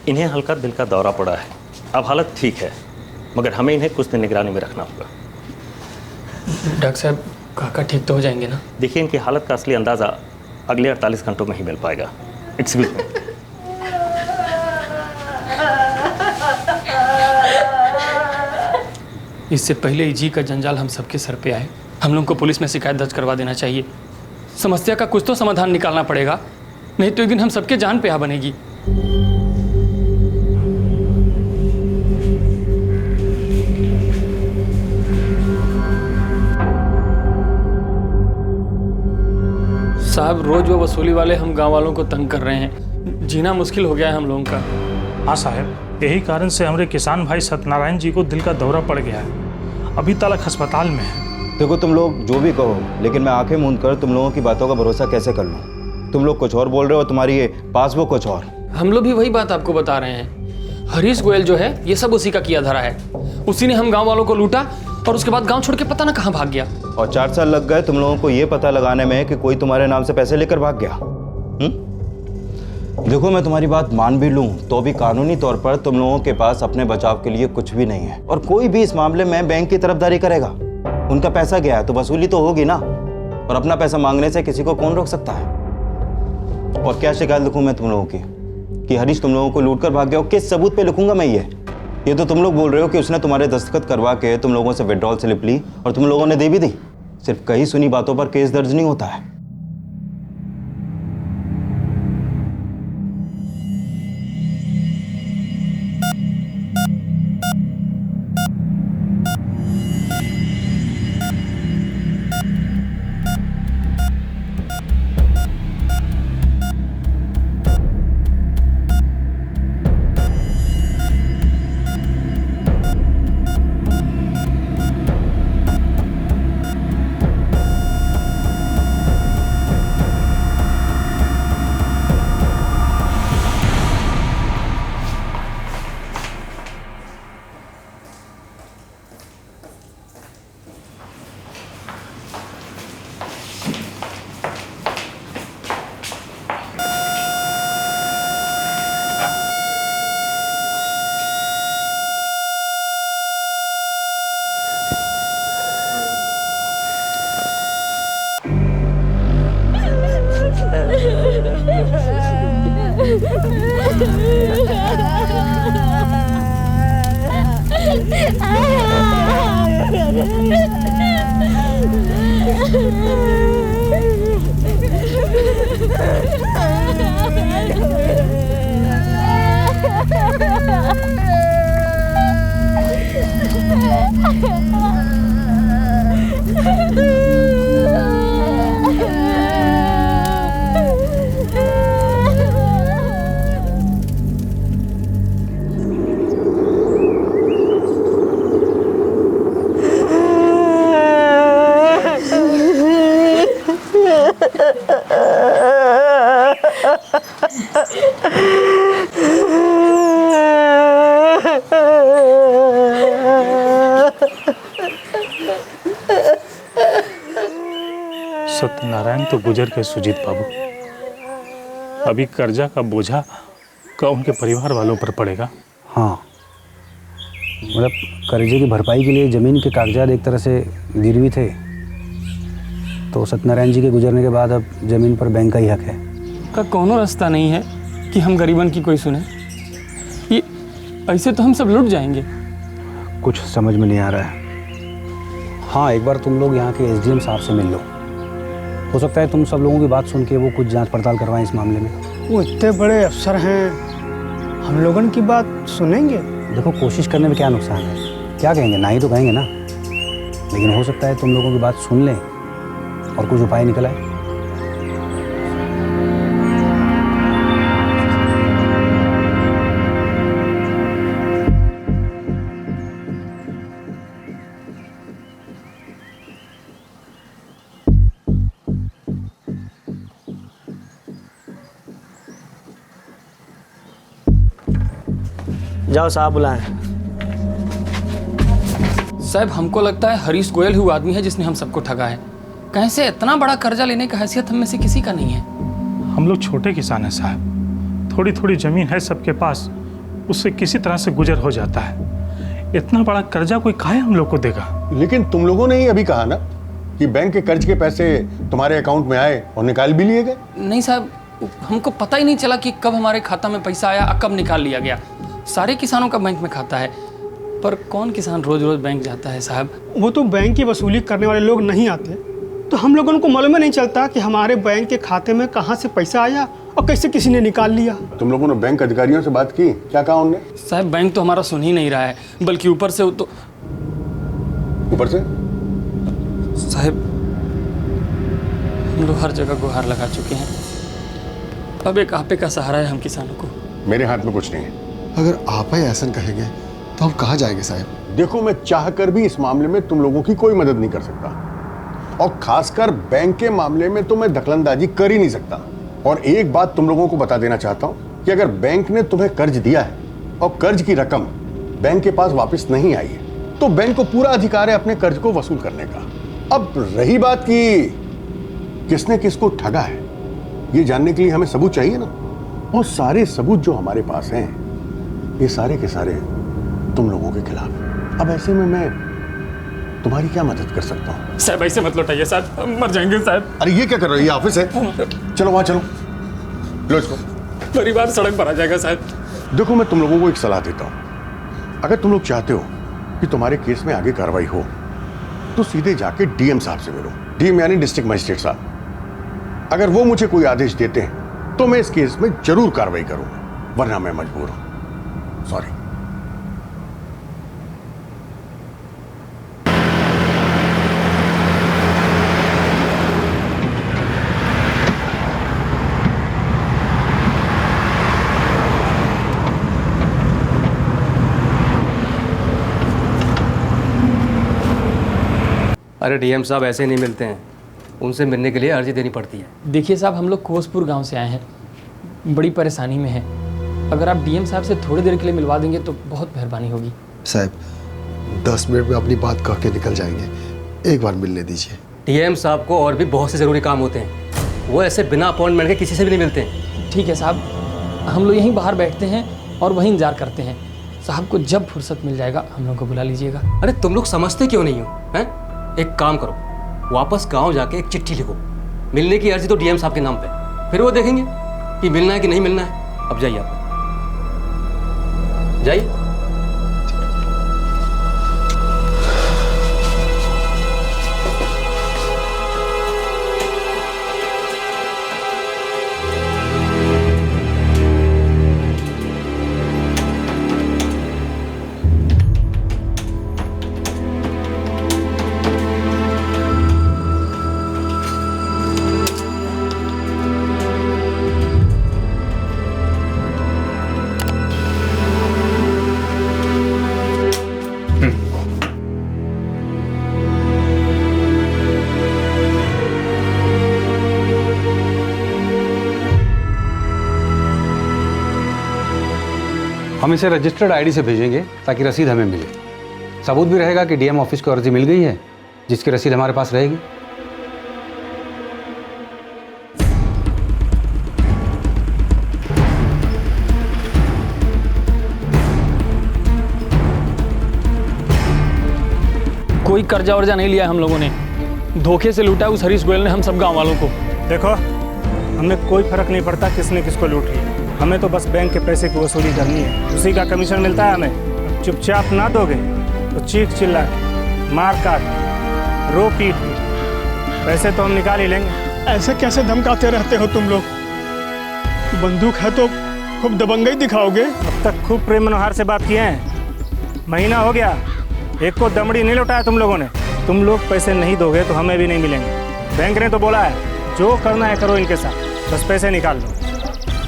इन्हें हल्का दिल का दौरा पड़ा है, अब हालत ठीक है, मगर हमें इन्हें कुछ दिन निगरानी में रखना होगा। डॉक्टर साहब, काका ठीक तो हो जाएंगे ना? देखिए, इनकी हालत का असली अंदाज़ा अगले 48 घंटों में ही मिल पाएगा। Excuse me. इससे पहले जी का जंजाल हम सबके सर पे आए, हम लोग को पुलिस में शिकायत दर्ज करवा देना चाहिए। समस्या का कुछ तो समाधान निकालना पड़ेगा, नहीं तो एक दिन हम सबके जान पे आ बनेगी। साहब, रोज वो वसूली वाले हम गांव वालों को तंग कर रहे हैं, जीना मुश्किल हो गया है हम लोगों का। हाँ साहब, यही कारण से हमारे किसान भाई सत्यनारायण जी को दिल का दौरा पड़ गया है, अभी तक अस्पताल में है। देखो, तुम लोग जो भी कहो, लेकिन मैं आंखें मूंद कर तुम लोगों की बातों का भरोसा कैसे कर लूँ? तुम लोग कुछ और बोल रहे हो, तुम्हारी ये पासबुक कुछ और। हम लोग भी वही बात आपको बता रहे हैं। हरीश गोयल जो है, ये सब उसी का किया धरा है। उसी ने हम गाँव वालों को लूटा और उसके बाद गाँव छोड़ के पता ना कहाँ भाग गया। और 4 साल लग गए तुम लोगों को ये पता लगाने में कि कोई तुम्हारे नाम से पैसे लेकर भाग गया। देखो, मैं तुम्हारी बात मान भी लूं तो भी कानूनी तौर पर तुम लोगों के पास अपने बचाव के लिए कुछ भी नहीं है, और कोई भी इस मामले में बैंक की तरफदारी करेगा। उनका पैसा गया है तो वसूली तो होगी ना, और अपना पैसा मांगने से किसी को कौन रोक सकता है? और क्या शिकायत लिखूं मैं तुम लोगों की कि हरीश तुम लोगों को लूट कर भाग गया? किस सबूत पे लिखूंगा मैं ये तो तुम लोग बोल रहे हो कि उसने तुम्हारे दस्तखत करवा के तुम लोगों से विड्रॉल स्लिप ली और तुम लोगों ने दे भी दी। सिर्फ कही सुनी बातों पर केस दर्ज नहीं होता है। सत्यनारायण तो गुजर गए सुजीत बाबू, अभी कर्जा का बोझा का उनके परिवार वालों पर पड़ेगा। हाँ, मतलब कर्जे की भरपाई के लिए ज़मीन के कागजात एक तरह से गिरवी थे, तो सत्यनारायण जी के गुजरने के बाद अब ज़मीन पर बैंक का ही हक है। का कोनो रास्ता नहीं है कि हम गरीबन की कोई सुने? ये ऐसे तो हम सब लुट जाएंगे। कुछ समझ में नहीं आ रहा है। हाँ, एक बार तुम लोग यहाँ के एसडीएम साहब से मिल लो, हो सकता है तुम सब लोगों की बात सुन के वो कुछ जांच पड़ताल करवाएं इस मामले में। वो इतने बड़े अफसर हैं, हम लोगों की बात सुनेंगे? देखो, कोशिश करने में क्या नुकसान है, क्या कहेंगे, ना ही तो कहेंगे ना, लेकिन हो सकता है तुम लोगों की बात सुन लें और कुछ उपाय निकल आए। जाओ, साहब बुलाएं। साहब, हमको लगता है हरीश गोयल ही वो आदमी है जिसने हम सबको ठगा है। कहीं से इतना बड़ा कर्जा लेने का हैसियत हम में से किसी का नहीं है। हम लोग छोटे किसान हैं साहब, थोड़ी थोड़ी जमीन है सबके पास, उससे किसी तरह से गुजर हो जाता है। इतना बड़ा कर्जा कोई काहे हम लोग को देगा? लेकिन तुम लोगों ने ही अभी कहा ना कि बैंक के कर्ज के पैसे तुम्हारे अकाउंट में आए और निकाल भी लिए गए। नहीं साहब, हमको पता ही नहीं चला कि कब हमारे खाता में पैसा आया और कब निकाल लिया गया। सारे किसानों का बैंक में खाता है, पर कौन किसान रोज रोज बैंक जाता है साहब? वो तो बैंक की वसूली करने वाले लोग नहीं आते, तो हम लोगों को मालूम ही नहीं चलता कि हमारे बैंक के खाते में कहाँ से पैसा आया और कैसे किसी ने निकाल लिया। तुम लोगों ने बैंक अधिकारियों से बात की? क्या कहा उन्होंने? साहब, बैंक तो हमारा सुन ही नहीं रहा है, बल्कि ऊपर से तो ऊपर से साहब, हम लोग हर जगह गुहार लगा चुके हैं। अब एक आपे का सहारा है हम किसानों को। मेरे हाथ में कुछ नहीं है। अगर आप ही ऐसा कहेंगे तो हम कहाँ जाएंगे साहब? देखो, मैं चाहकर भी इस मामले में तुम लोगों की कोई मदद नहीं कर सकता, और खासकर बैंक के मामले में तो मैं दखलंदाजी कर ही नहीं सकता। और एक बात तुम लोगों को बता देना चाहता हूं कि अगर बैंक ने तुम्हें कर्ज दिया है और कर्ज की रकम बैंक के पास वापस नहीं आई है, तो बैंक को पूरा अधिकार है अपने कर्ज को वसूल करने का। अब रही बात कि किसने किसको ठगा है, ये जानने के लिए हमें सबूत चाहिए ना, और सारे सबूत जो हमारे पास हैं ये सारे के सारे तुम लोगों के खिलाफ है। अब ऐसे में मैं तुम्हारी क्या मदद कर सकता हूँ? साहब, ऐसे मत लौटाइए साहब, हम मर जाएंगे साहब। अरे ये क्या कर रहे हो? ये ऑफिस है, चलो वहां चलो, लो इसको। परिवार सड़क पर आ जाएगा साहब। देखो, मैं तुम लोगों को एक सलाह देता हूँ, अगर तुम लोग चाहते हो कि तुम्हारे केस में आगे कार्रवाई हो, तो सीधे जाके डीएम साहब से मिलो। डीएम यानी डिस्ट्रिक्ट मजिस्ट्रेट साहब। अगर वो मुझे कोई आदेश देते हैं तो मैं इस केस में जरूर कार्रवाई करूंगा, वरना मैं मजबूर हूं। सॉरी। अरे डीएम साहब ऐसे नहीं मिलते हैं, उनसे मिलने के लिए अर्जी देनी पड़ती है। देखिए साहब, हम लोग कोसपुर गांव से आए हैं, बड़ी परेशानी में है। अगर आप डीएम साहब से थोड़ी देर के लिए मिलवा देंगे तो बहुत मेहरबानी होगी। साहब 10 मिनट में अपनी बात कह के निकल जाएंगे, एक बार मिलने दीजिए। डीएम साहब को और भी बहुत से ज़रूरी काम होते हैं, वो ऐसे बिना अपॉइंटमेंट के किसी से भी नहीं मिलते हैं। ठीक है साहब, हम लोग यहीं बाहर बैठते हैं और वहीं इंतजार करते हैं। साहब को जब फुर्सत मिल जाएगा हम लोग को बुला लीजिएगा। अरे तुम लोग समझते क्यों नहीं हो? हैं? एक काम करो, वापस गांव जाके एक चिट्ठी लिखो, मिलने की अर्जी तो डीएम साहब के नाम पे, फिर वो देखेंगे कि मिलना है कि नहीं मिलना है। अब जाइए आप, जाइए। हम इसे रजिस्टर्ड आईडी से भेजेंगे ताकि रसीद हमें मिले। सबूत भी रहेगा कि डीएम ऑफिस को अर्जी मिल गई है, जिसकी रसीद हमारे पास रहेगी। कोई कर्जा वर्जा नहीं लिया हम लोगों ने, धोखे से लूटा उस हरीश गोयल ने हम सब गांव वालों को। देखो, हमें कोई फर्क नहीं पड़ता किसने किसको लूट लिया, हमें तो बस बैंक के पैसे की वसूली करनी है, उसी का कमीशन मिलता है हमें। चुपचाप ना दोगे तो चीख चिल्ला के, मार काट, रो पीट के पैसे तो हम निकाल ही लेंगे। ऐसे कैसे धमकाते रहते हो तुम लोग? बंदूक है तो खूब दबंगई दिखाओगे। अब तक खूब प्रेम मनोहार से बात किए हैं, महीना हो गया, एक को दमड़ी नहीं लौटाया तुम लोगों ने। तुम लोग पैसे नहीं दोगे तो हमें भी नहीं मिलेंगे। बैंक ने तो बोला है जो करना है करो इनके साथ, बस पैसे निकाल लो।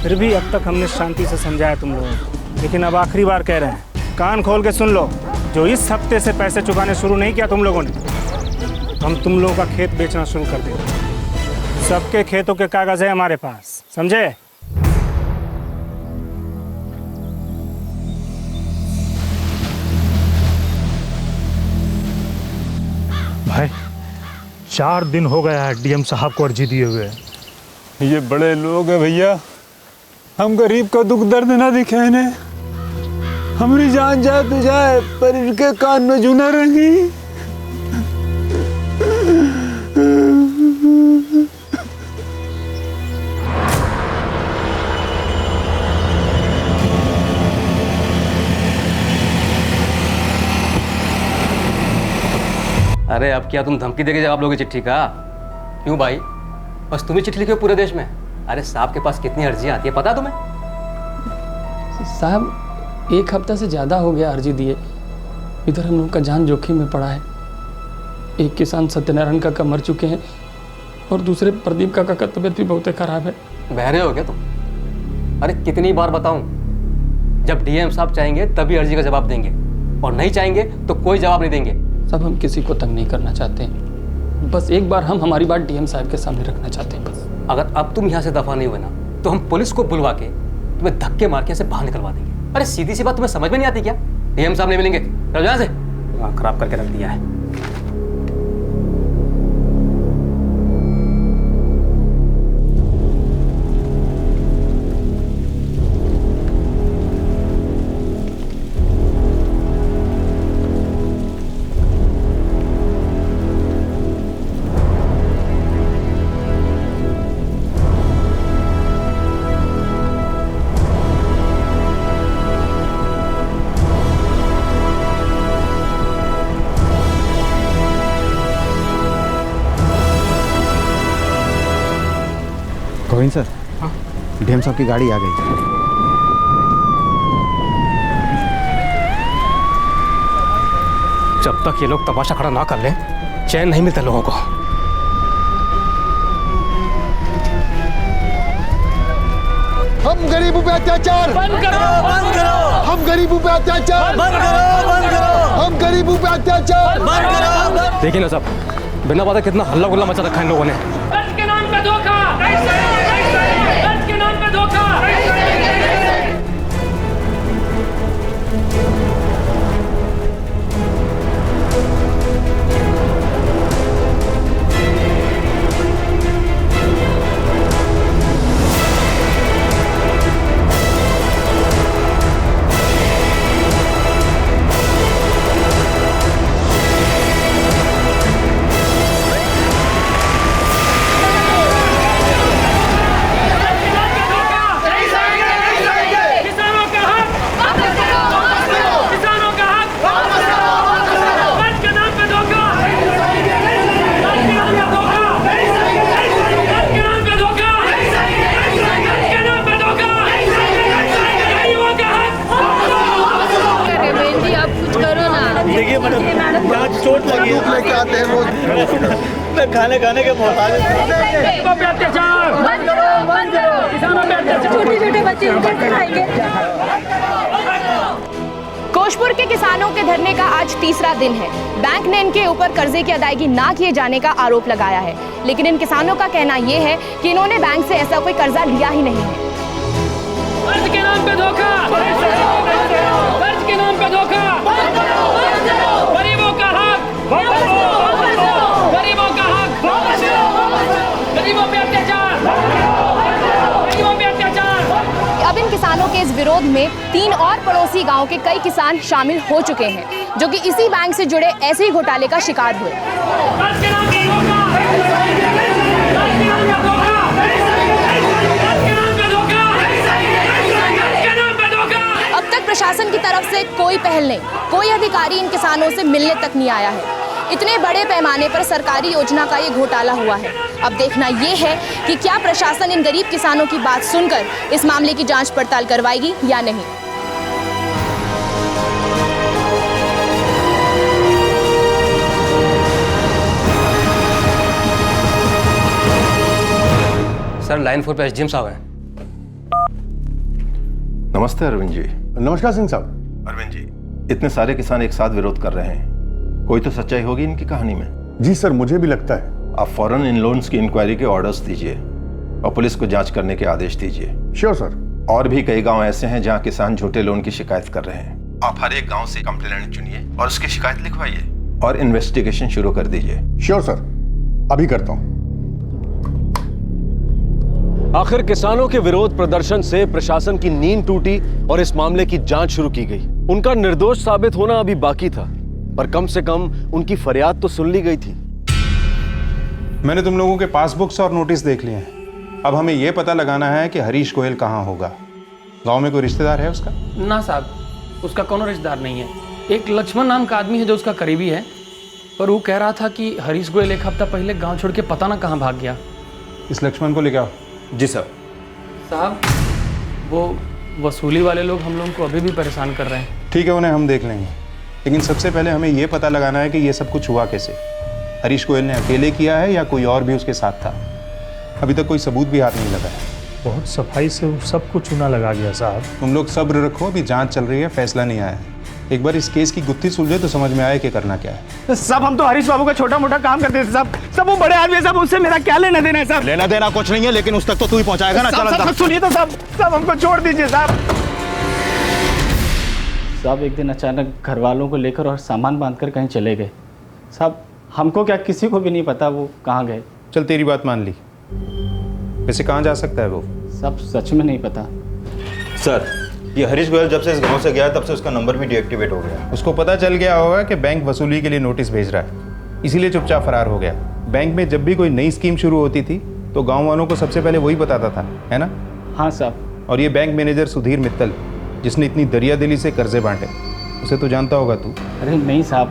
फिर भी अब तक हमने शांति से समझाया तुम लोगों को, लेकिन अब आखिरी बार कह रहे हैं, कान खोल के सुन लो। जो इस हफ्ते से पैसे चुकाने शुरू नहीं किया तुम लोगों ने, हम तुम लोगों का खेत बेचना शुरू कर देंगे। सबके खेतों के कागज है हमारे पास, समझे? भाई 4 दिन हो गया है डीएम साहब को अर्जी दिए हुए। ये बड़े लोग हैं भैया, हम गरीब का दुख दर्द ना दिखे इन्हें। हमारी जान जाए तो जाए, पर इनके कान में जू न रहेंगी। अरे अब क्या तुम धमकी देके जवाब लोगे चिट्ठी का? क्यों भाई, बस तुम ही चिट्ठी लिखे हो पूरे देश में? अरे साहब के पास कितनी अर्जियां आती है पता तुम्हें? साहब 1 हफ्ता से ज़्यादा हो गया अर्जी दिए, इधर हम लोग का जान जोखिम में पड़ा है। एक किसान सत्यनारायण काका मर चुके हैं और दूसरे प्रदीप काका का तबीयत भी बहुत खराब है। बहरे हो क्या तुम? अरे कितनी बार बताऊं, जब डीएम साहब चाहेंगे तभी अर्जी का जवाब देंगे, और नहीं चाहेंगे तो कोई जवाब नहीं देंगे। सब हम किसी को तंग नहीं करना चाहते हैं, बस एक बार हम हमारी बात डीएम साहब के सामने रखना चाहते हैं बस। अगर अब तुम यहाँ से दफा नहीं हुए ना तो हम पुलिस को बुलवा के तुम्हें धक्के मार के ऐसे बाहर निकलवा देंगे। अरे सीधी सी बात तुम्हें समझ में नहीं आती क्या? डीएम साहब नहीं मिलेंगे, चलो यहाँ से। खराब करके रख दिया है। गोविंद सर, डीएम साहब की गाड़ी आ गई। जब तक ये लोग तमाशा खड़ा ना कर ले, चैन नहीं मिलता लोगों को। हम गरीबों पे अत्याचार बंद करो, बंद करो। हम गरीबों पे अत्याचार बंद करो, बंद करो। हम गरीबों पे अत्याचार बंद करो। देखिए ना साहब, बिना बात कितना हल्ला गुल्ला मचा रखा है इन लोगों ने। कर्ज के नाम पे धोखा, कर्ज के नाम पे धोखा। पे खाने खाने के मोहताज किसानों पे अत्याचार बंद करो किसानों पे अत्याचार छोटे छोटे बच्चे कैसे खाएंगे। कोशपुर के किसानों के धरने का आज तीसरा दिन है। बैंक ने इनके ऊपर कर्जे की अदायगी ना किए जाने का आरोप लगाया है, लेकिन इन किसानों का कहना ये है कि इन्होंने बैंक से ऐसा कोई कर्जा लिया ही नहीं है। कर्ज के नाम पे धोखा, कर्ज के नाम पे धोखा, गरीबों का हक, गरीबों का हक, गरीबों पे अत्याचार, गरीबों पे अत्याचार। अब इन किसानों के इस विरोध में 3 और पड़ोसी गांव के कई किसान शामिल हो चुके हैं, जो कि इसी बैंक से जुड़े ऐसे ही घोटाले का शिकार हुए। कर्ज के नाम पे धोखा, कर्ज के नाम पे धोखा, अब तक प्रशासन की तरफ से कोई पहल नहीं, कोई अधिकारी इन किसानों से मिलने तक नहीं आया है। इतने बड़े पैमाने पर सरकारी योजना का ये घोटाला हुआ है। अब देखना ये है कि क्या प्रशासन इन गरीब किसानों की बात सुनकर इस मामले की जांच पड़ताल करवाएगी या नहीं। सर लाइन 4 पे एसडीएम साहब हैं। नमस्ते अरविंद जी। नमस्कार सिंह साहब। अरविंद जी, इतने सारे किसान एक साथ विरोध कर रहे हैं, कोई तो सच्चाई होगी इनकी कहानी में। जी सर, मुझे भी लगता है। आप फौरन इन लोन्स की इंक्वायरी के ऑर्डर्स दीजिए और पुलिस को जांच करने के आदेश दीजिए। Sure sir. और भी कई गांव ऐसे हैं जहां किसान झूठे लोन की शिकायत कर रहे हैं। आप हर एक गांव से कंप्लेंट चुनिए और उसकी शिकायत लिखवाइए और इन्वेस्टिगेशन शुरू कर दीजिए। श्योर सर, अभी करता हूँ। आखिर किसानों के विरोध प्रदर्शन से प्रशासन की नींद टूटी और इस मामले की जांच शुरू की गई। उनका निर्दोष साबित होना अभी बाकी था, पर कम से कम उनकी फरियाद तो सुन ली गई थी। मैंने तुम लोगों के पासबुक्स और नोटिस देख लिए हैं। अब हमें यह पता लगाना है कि हरीश गोयल कहाँ होगा। गांव में कोई रिश्तेदार है उसका? ना साहब, उसका कोनो रिश्तेदार नहीं है। एक लक्ष्मण नाम का आदमी है जो उसका करीबी है, पर वो कह रहा था कि हरीश गोयल एक हफ्ता पहले गांव छोड़ के पता ना कहाँ भाग गया। इस लक्ष्मण को लेके आओ। जी सर। साहब, वो वसूली वाले लोग हम लोगों को अभी भी परेशान कर रहे हैं। ठीक है, उन्हें हम देख लेंगे, लेकिन सबसे पहले हमें यह पता लगाना है कि ये सब कुछ हुआ कैसे। हरीश गोयल ने अकेले किया है या कोई और भी उसके साथ था? अभी तक कोई सबूत भी हाथ नहीं लगा है। बहुत सफाई से सब कुछ चूना लगा गया साहब। तुम लोग सब्र रखो, अभी जांच चल रही है, फैसला नहीं आया है। एक बार इस केस की गुत्थी सुलझे तो समझ में आए कि करना क्या है। सब हम तो हरीश बाबू का छोटा मोटा काम करते थे साहब। सब वो बड़े आदमी है साहब, उससे मेरा क्या लेना देना है साहब? लेना देना कुछ नहीं है, लेकिन उस तक तो तू ही पहुंचाएगा ना। चल सब सुनिए तो साहब, सब हमको छोड़ दीजिए साहब। साहब एक दिन अचानक घर वालों को लेकर और सामान बांधकर कहीं चले गए साहब। हमको क्या, किसी को भी नहीं पता वो कहाँ गए। चल तेरी बात मान ली, वैसे कहाँ जा सकता है वो? सब सच में नहीं पता सर। ये हरीश गोयल जब से इस गांव से गया तब से उसका नंबर भी डीएक्टिवेट हो गया। उसको पता चल गया होगा कि बैंक वसूली के लिए नोटिस भेज रहा है, इसीलिए चुपचाप फरार हो गया। बैंक में जब भी कोई नई स्कीम शुरू होती थी तो गांव वालों को सबसे पहले वही बताता था, है ना? हाँ साहब। और ये बैंक मैनेजर सुधीर मित्तल, जिसने इतनी दरियादिली से कर्जे बांटे, उसे तो जानता होगा तू। अरे नहीं साहब,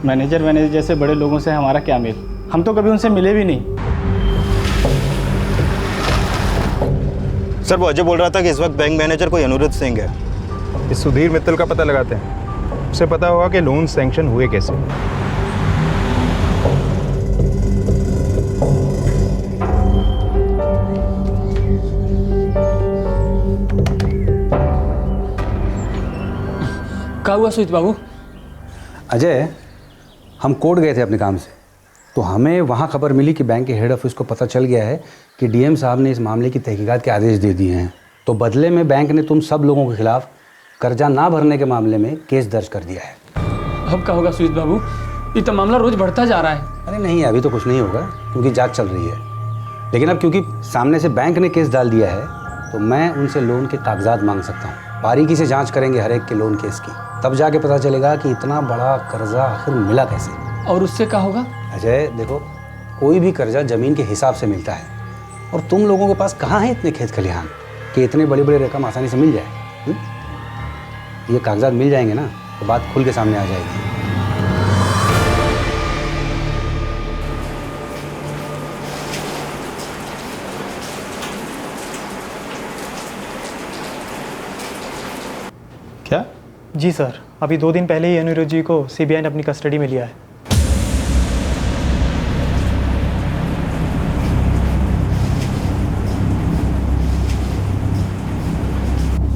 मैनेजर जैसे बड़े लोगों से हमारा क्या मेल, हम तो कभी उनसे मिले भी नहीं। सर वो अजय बोल रहा था कि इस वक्त बैंक मैनेजर कोई अनुरुद्ध सिंह है। इस सुधीर मित्तल का पता लगाते हैं, उसे पता होगा कि लोन सैंक्शन हुए कैसे। क्या हुआ सुजीत बाबू? अजय, हम कोर्ट गए थे अपने काम से, तो हमें वहाँ खबर मिली कि बैंक के हेड ऑफिस को पता चल गया है कि डीएम साहब ने इस मामले की तहकीकात के आदेश दे दिए हैं। तो बदले में बैंक ने तुम सब लोगों के खिलाफ कर्जा ना भरने के मामले में केस दर्ज कर दिया है। अब क्या होगा सुजीत बाबू? ये तो मामला रोज बढ़ता जा रहा है। अरे नहीं, अभी तो कुछ नहीं होगा क्योंकि जांच चल रही है, लेकिन अब क्योंकि सामने से बैंक ने केस डाल दिया है तो मैं उनसे लोन के कागजात मांग सकता हूँ। बारीकी से जाँच करेंगे हर एक के लोन केस की, तब जाके पता चलेगा कि इतना बड़ा कर्जा आखिर मिला कैसे। और उससे क्या होगा? अजय देखो, कोई भी कर्जा ज़मीन के हिसाब से मिलता है, और तुम लोगों के पास कहाँ है इतने खेत खलिहान कि इतने बड़ी बड़ी रकम आसानी से मिल जाए। ये कागजात मिल जाएंगे ना तो बात खुल के सामने आ जाएगी। क्या? जी सर, अभी 2 दिन पहले ही अनुरुद्ध जी को सीबीआई ने अपनी कस्टडी में लिया है।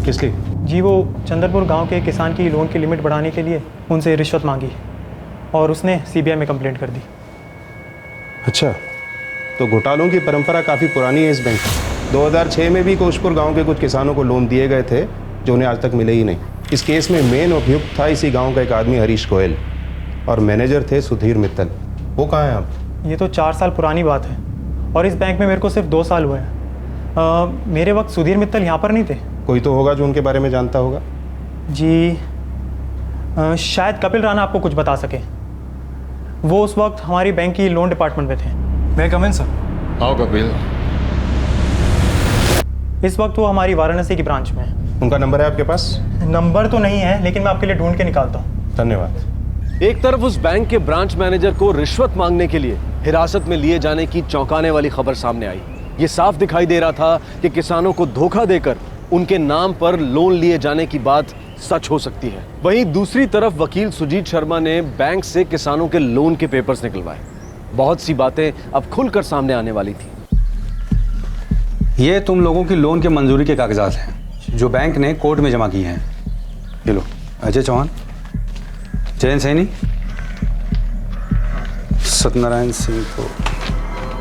किस लिए? जी वो चंद्रपुर गांव के किसान की लोन की लिमिट बढ़ाने के लिए उनसे रिश्वत मांगी और उसने सीबीआई में कंप्लेंट कर दी। अच्छा, तो घोटालों की परंपरा काफ़ी पुरानी है इस बैंक में। 2006 में भी कोशपुर गांव के कुछ किसानों को लोन दिए गए थे जो उन्हें आज तक मिले ही नहीं। इस केस में मेन अभियुक्त था इसी गांव का एक आदमी हरीश गोयल और मैनेजर थे सुधीर मित्तल। वो कहाँ हैं आप? ये तो 4 साल पुरानी बात है और इस बैंक में मेरे को सिर्फ 2 साल हुए हैं। मेरे वक्त सुधीर मित्तल यहाँ पर नहीं थे। कोई तो होगा जो उनके बारे में जानता होगा। जी शायद कपिल राणा आपको कुछ बता सके। वो उस वक्त हमारी बैंक की लोन डिपार्टमेंट में थे। मैं कम इन सर? आओ कपिल। इस वक्त वो हमारी वाराणसी की ब्रांच में है। उनका नंबर है आपके पास? नंबर तो नहीं है लेकिन मैं आपके लिए ढूंढ के निकालता हूँ। धन्यवाद। एक तरफ उस बैंक के ब्रांच मैनेजर को रिश्वत मांगने के लिए हिरासत में लिए जाने की चौंकाने वाली खबर सामने आई। ये साफ दिखाई दे रहा था कि किसानों को धोखा देकर उनके नाम पर लोन लिए जाने की बात सच हो सकती है। वहीं दूसरी तरफ वकील सुजीत शर्मा ने बैंक से किसानों के लोन के पेपर्स निकलवाए। बहुत सी बातें अब खुलकर सामने आने वाली थी। ये तुम लोगों की लोन के मंजूरी के कागजात हैं जो बैंक ने कोर्ट में जमा किए हैं। ये लो, अजय चौहान, जयंत सैनी, सत्यनारायण सिंह, तो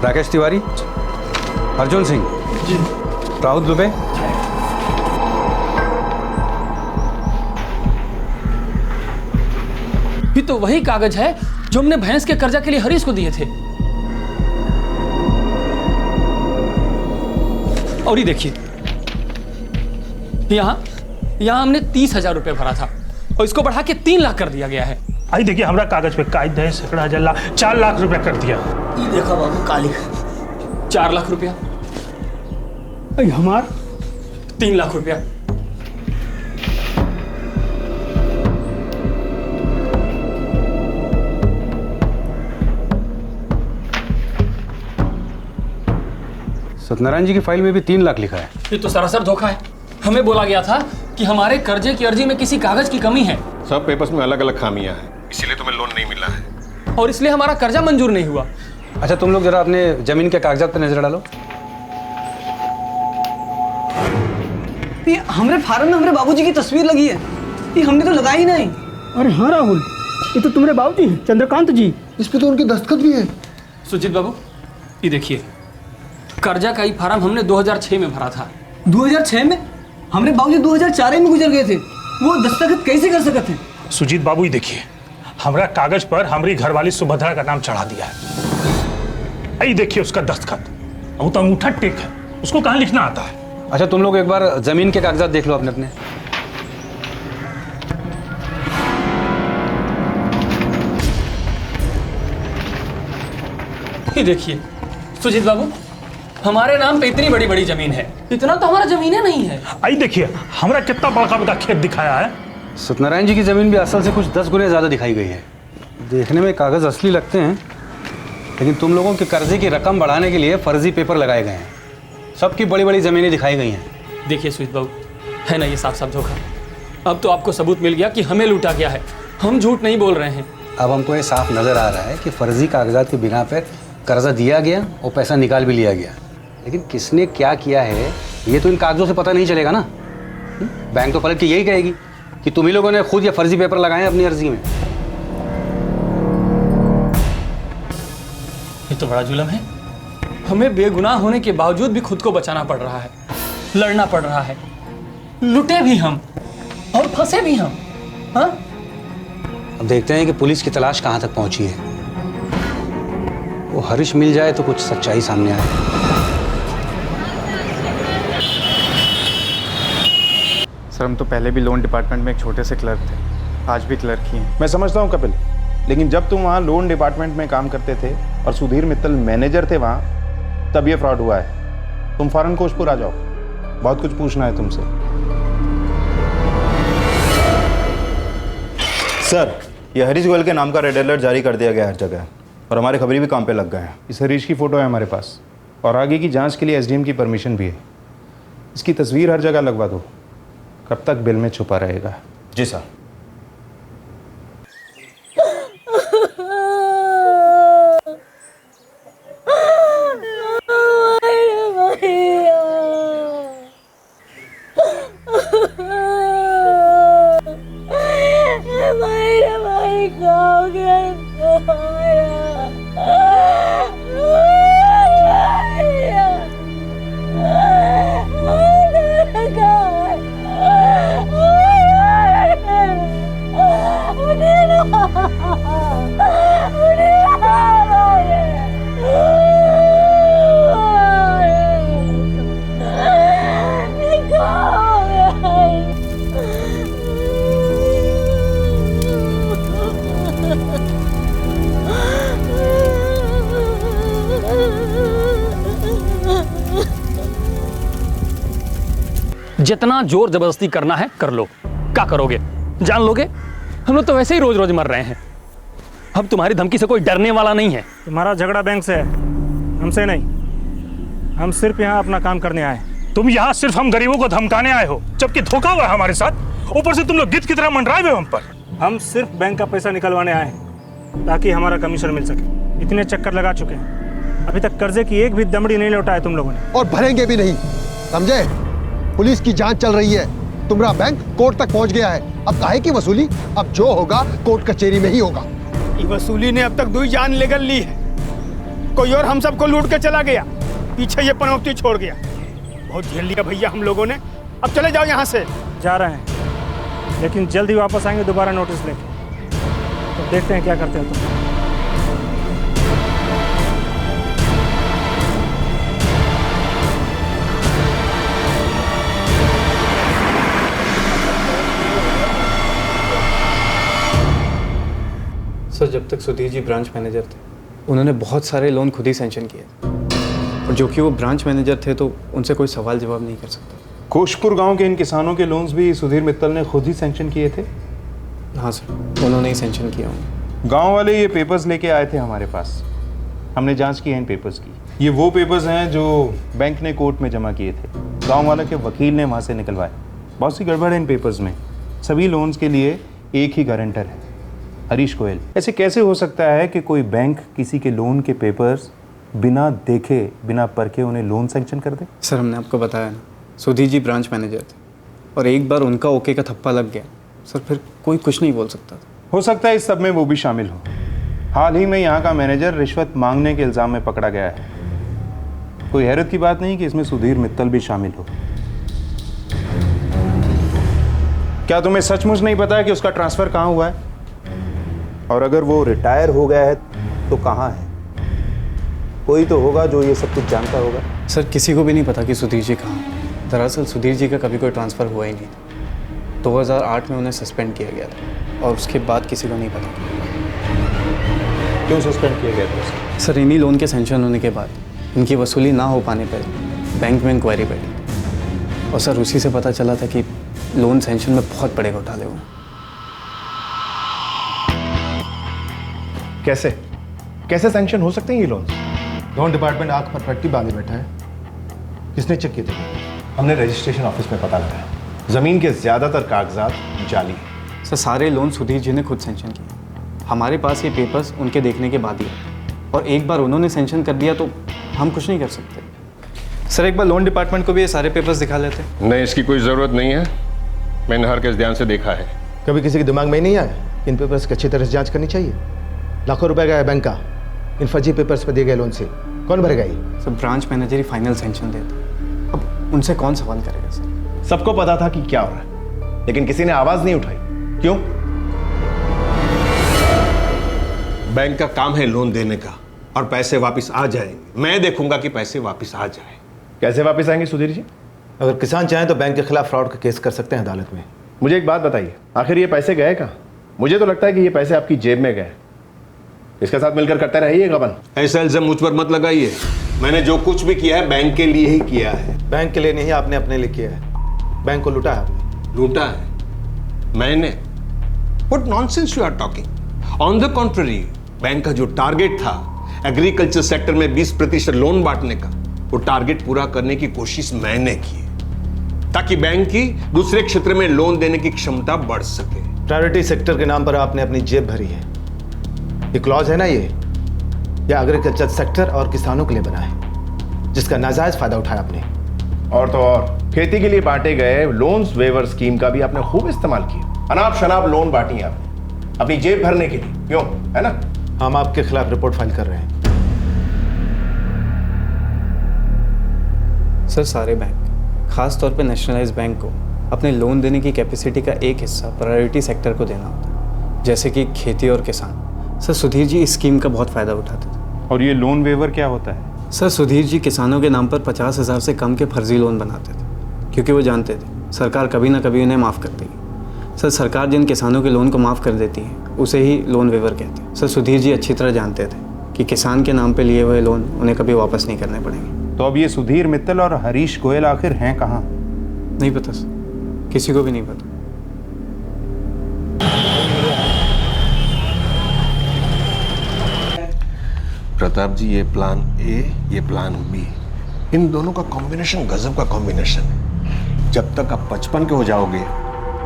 राकेश तिवारी, अर्जुन सिंह जी, राहुल दुबे, ये तो वही कागज है जो हमने भैंस के कर्जा के लिए हरीश को दिए थे। और ये देखिए, यहाँ हमने 30,000 रुपए भरा था और इसको बढ़ा के 3 लाख कर दिया गया है। आई देखिए, हमारा कागज पे कायद है, सैकड़ा हजार 4 लाख रुपया कर दिया। ये देखा बाबू काली 4 लाख रुपया, हमार 3 लाख रुपया। सत्यनारायण जी की फाइल में भी 3 लाख लिखा है। ये तो सरासर धोखा है। हमें बोला गया था कि हमारे कर्जे की अर्जी में किसी कागज की कमी है। सब पेपर्स में अलग अलग खामियां हैं, इसीलिए तुम्हें लोन नहीं मिला है और इसलिए हमारा कर्जा मंजूर नहीं हुआ। अच्छा, तुम लोग जरा अपने जमीन के कागजात पर नजर डालो। ये हमरे फार्म में हमरे बाबूजी की तस्वीर लगी है, ये हमने तो लगाई नहीं। अरे हाँ राहुल, ये तो तुम्हारे बाबूजी हैं, चंद्रकांत जी। इस पे तो उनके दस्तखत भी है। सुजीत बाबू, ये देखिए, कर्जा का ही फार्म हमने 2006 में भरा था। 2006 में? हमरे बाबूजी 2004 में गुजर गए थे, वो दस्तखत कैसे कर सकते हैं? सुजीत बाबू, ये देखिए, हमारा कागज पर हमारी घरवाली सुभद्रा का नाम चढ़ा दिया है। ये देखिए उसका दस्तखत, वो तो अंगूठा टेक है, उसको कहाँ लिखना आता है? अच्छा, तुम लोग एक बार जमीन के कागजात देख लो अपने अपने। ये देखिए सुजीत बाबू, हमारे नाम पे इतनी बड़ी बड़ी जमीन है, इतना तो हमारा जमीन है नहीं है। आई देखिए, हमारा कितना बड़ा बड़ा खेत दिखाया है। सत्यनारायण जी की जमीन भी असल से कुछ 10 गुने ज्यादा दिखाई गई है। देखने में कागज असली लगते हैं, लेकिन तुम लोगों के कर्जे की रकम बढ़ाने के लिए फर्जी पेपर लगाए गए हैं। सबकी बड़ी बड़ी जमीनें दिखाई गई हैं। देखिए सुजीत बाबू, है ना ये साफ साफ धोखा। अब तो आपको सबूत मिल गया कि हमें लूटा गया है, हम झूठ नहीं बोल रहे हैं। अब हमको ये साफ नजर आ रहा है कि फर्जी कागजात के बिना पर कर्जा दिया गया और पैसा निकाल भी लिया गया, लेकिन किसने क्या किया है ये तो इन कागजों से पता नहीं चलेगा ना। बैंक तो पलट के यही कहेगी कि तुम ही लोगों ने खुद ये फर्जी पेपर लगाए हैं अपनी अर्जी में। ये तो बड़ा जुल्म है। हमें बेगुनाह होने के बावजूद भी खुद को बचाना पड़ रहा है, लड़ना पड़ रहा है। लुटे भी हम और फंसे भी हम। हाँ, अब देखते हैं कि पुलिस की तलाश कहाँ तक पहुंची है। वो हरीश मिल जाए तो कुछ सच्चाई सामने आए। सर, हम तो पहले भी लोन डिपार्टमेंट में एक छोटे से क्लर्क थे, आज भी क्लर्क ही हैं। मैं समझता हूँ कपिल, लेकिन जब तुम वहाँ लोन डिपार्टमेंट में काम करते थे और सुधीर मित्तल मैनेजर थे वहाँ, तब ये फ्रॉड हुआ है। तुम फौरन कोशपुर आ जाओ, बहुत कुछ पूछना है तुमसे। सर, ये हरीश गोयल के नाम का रेड अलर्ट जारी कर दिया गया हर जगह और हमारे खबरी भी काम पे लग गए हैं। इस हरीश की फ़ोटो है हमारे पास और आगे की जांच के लिए एसडीएम की परमिशन भी है। इसकी तस्वीर हर जगह लगवा दो, कब तक बिल में छुपा रहेगा। जी सर। जितना जोर जबरदस्ती करना है कर लो। क्या करोगे? जान लोगे? हम लोग तो वैसे ही रोज रोज मर रहे हैं। अब तुम्हारी धमकी से कोई डरने वाला नहीं है। तुम्हारा झगड़ा बैंक से है, हमसे नहीं। हम सिर्फ यहाँ अपना काम करने आए। तुम यहाँ सिर्फ हम गरीबों को धमकाने आए हो, जबकि धोखा हुआ है हमारे साथ। ऊपर से तुम लोग गिद्ध की तरह मंडराए हुए हम पर। हम सिर्फ बैंक का पैसा निकलवाने आए हैं ताकि हमारा कमीशन मिल सके। इतने चक्कर लगा चुके हैं, अभी तक कर्जे की एक भी दमड़ी नहीं लौटाए तुम लोगों ने। और भरेंगे भी नहीं, समझे? पुलिस की जांच चल रही है, तुम्हारा बैंक कोर्ट तक पहुंच गया है। अब काहे की वसूली? अब जो होगा कोर्ट कचहरी में ही होगा। ये वसूली ने अब तक 2 जान लेकर ली है। कोई और हम सबको लूट के चला गया, पीछे ये पनौती छोड़ गया। बहुत झेल लिया भैया हम लोगों ने, अब चले जाओ यहाँ से। जा रहे हैं, लेकिन जल्द ही वापस आएंगे दोबारा नोटिस लेके। तो देखते हैं क्या करते हो तुम। सर, जब तक सुधीर जी ब्रांच मैनेजर थे उन्होंने बहुत सारे लोन खुद ही सेंक्शन किए, और जो कि वो ब्रांच मैनेजर थे तो उनसे कोई सवाल जवाब नहीं कर सकता। कोशपुर गांव के इन किसानों के लोन्स भी सुधीर मित्तल ने खुद ही सेंक्शन किए थे? हाँ सर, उन्होंने ही सेंक्शन किया हूँ। गांव वाले ये पेपर्स लेके आए थे हमारे पास, हमने जांच की है इन पेपर्स की। ये वो पेपर्स हैं जो बैंक ने कोर्ट में जमा किए थे, गांव वाले के वकील ने वहाँ से निकलवाए। बहुत सी गड़बड़ है इन पेपर्स में। सभी लोन्स के लिए एक ही गारंटर है, हरीश गोयल। ऐसे कैसे हो सकता है कि कोई बैंक किसी के लोन के पेपर्स बिना देखे बिना परखे उन्हें लोन सैंक्शन कर दे? सर, हमने आपको बताया ना, सुधीर जी ब्रांच मैनेजर थे और एक बार उनका ओके का थप्पा लग गया सर, फिर कोई कुछ नहीं बोल सकता था। हो सकता है इस सब में वो भी शामिल हो। हाल ही में यहाँ का मैनेजर रिश्वत मांगने के इल्ज़ाम में पकड़ा गया है। कोई हैरत की बात नहीं कि इसमें सुधीर मित्तल भी शामिल हो। क्या तुम्हें सचमुच नहीं पता है कि उसका ट्रांसफ़र कहाँ हुआ है? और अगर वो रिटायर हो गया है तो कहाँ है? कोई तो होगा जो ये सब कुछ जानता होगा। सर, किसी को भी नहीं पता कि सुधीर जी कहाँ हैं। दरअसल सुधीर जी का कभी कोई ट्रांसफ़र हुआ ही नहीं था। 2008 में उन्हें सस्पेंड किया गया था और उसके बाद किसी को नहीं पता। क्यों सस्पेंड किया गया था? सर, इन्हीं लोन के सेंक्शन होने के बाद इनकी वसूली ना हो पाने पर बैंक में इंक्वायरी बैठी और सर उसी से पता चला था कि लोन सेंक्शन में बहुत बड़े घोटाले हुए। कैसे कैसे सैंक्शन हो सकते हैं ये लोन? लोन डिपार्टमेंट आंख पर पट्टी बांधे बैठा है। किसने चेक किए थे? हमने रजिस्ट्रेशन ऑफिस में पता लगाया, जमीन के ज्यादातर कागजात जाली हैं। सर, सारे लोन सुधीर जी ने खुद सेंक्शन किए। हमारे पास ये पेपर्स उनके देखने के बाद ही आए और एक बार उन्होंने सेंक्शन कर दिया तो हम कुछ नहीं कर सकते। सर, एक बार लोन डिपार्टमेंट को भी ये सारे पेपर्स दिखा लेते। नहीं, इसकी कोई ज़रूरत नहीं है। मैंने हर केस ध्यान से देखा है। कभी किसी के दिमाग में नहीं आया इन पेपर्स की अच्छी तरह से जांच करनी चाहिए? लाखों रुपए का है बैंक का, इन फर्जी पेपर्स पर दिए गए लोन से कौन भरेगा ये? सर, ब्रांच मैनेजर ही फाइनल सेंक्शन देता, अब उनसे कौन सवाल करेगा? सर, सबको पता था कि क्या हो रहा है, लेकिन किसी ने आवाज नहीं उठाई। क्यों? बैंक का काम है लोन देने का, और पैसे वापस आ जाएंगे। मैं देखूंगा कि पैसे वापस आ जाए। कैसे वापस आएंगे सुधीर जी? अगर किसान चाहें तो बैंक के खिलाफ फ्रॉड का केस कर सकते हैं अदालत में। मुझे एक बात बताइए, आखिर ये पैसे गए कहाँ? मुझे तो लगता है कि ये पैसे आपकी जेब में गए। इसके साथ मिलकर करते रहिएगा बन। ऐसा इल्जाम मुझ पर मत लगाइए। मैंने जो कुछ भी किया है बैंक के लिए ही किया है। बैंक के लिए नहीं, आपने अपने लिए किया है। बैंक को लूटा है आपने। लूटा है मैंने? What nonsense you are talking? On the contrary, bank का जो टारगेट था एग्रीकल्चर सेक्टर में 20% लोन बांटने का, वो टारगेट पूरा करने की कोशिश मैंने की ताकि बैंक की दूसरे क्षेत्र में लोन देने की क्षमता बढ़ सके। प्रायोरिटी सेक्टर के नाम पर आपने अपनी जेब भरी है। ये क्लॉज है ना, ये एग्रीकल्चर सेक्टर और किसानों के लिए बना है, जिसका नाजायज फायदा उठाया आपने। और तो और खेती के लिए बांटे गए लोन्स वेवर स्कीम का भी आपने खूब इस्तेमाल किया। अनाप शनाप लोन बांटी आपने अपनी जेब भरने के लिए। क्यों? है ना? हम आपके खिलाफ रिपोर्ट फाइल कर रहे हैं। सर, सारे बैंक, खास तौर पे नेशनलाइज्ड बैंक को अपने लोन देने की कैपेसिटी का एक हिस्सा प्रायोरिटी सेक्टर को देना होता है, जैसे कि खेती और किसान। सर, सुधीर जी इस स्कीम का बहुत फ़ायदा उठाते थे। और ये लोन वेवर क्या होता है? सर, सुधीर जी किसानों के नाम पर 50,000 से कम के फर्जी लोन बनाते थे, क्योंकि वो जानते थे सरकार कभी ना कभी उन्हें माफ़ कर देगी। सर, सरकार जिन किसानों के लोन को माफ़ कर देती है उसे ही लोन वेवर कहते हैं। सर, सुधीर जी अच्छी तरह जानते थे कि किसान के नाम पर लिए हुए लोन उन्हें कभी वापस नहीं करने पड़ेंगे। तो अब ये सुधीर मित्तल और हरीश गोयल आखिर हैं कहाँ? नहीं पता सर, किसी को भी नहीं पता। प्रताप जी, ये प्लान ए, ये प्लान बी, इन दोनों का कॉम्बिनेशन गजब का कॉम्बिनेशन है। जब तक आप 55 के हो जाओगे,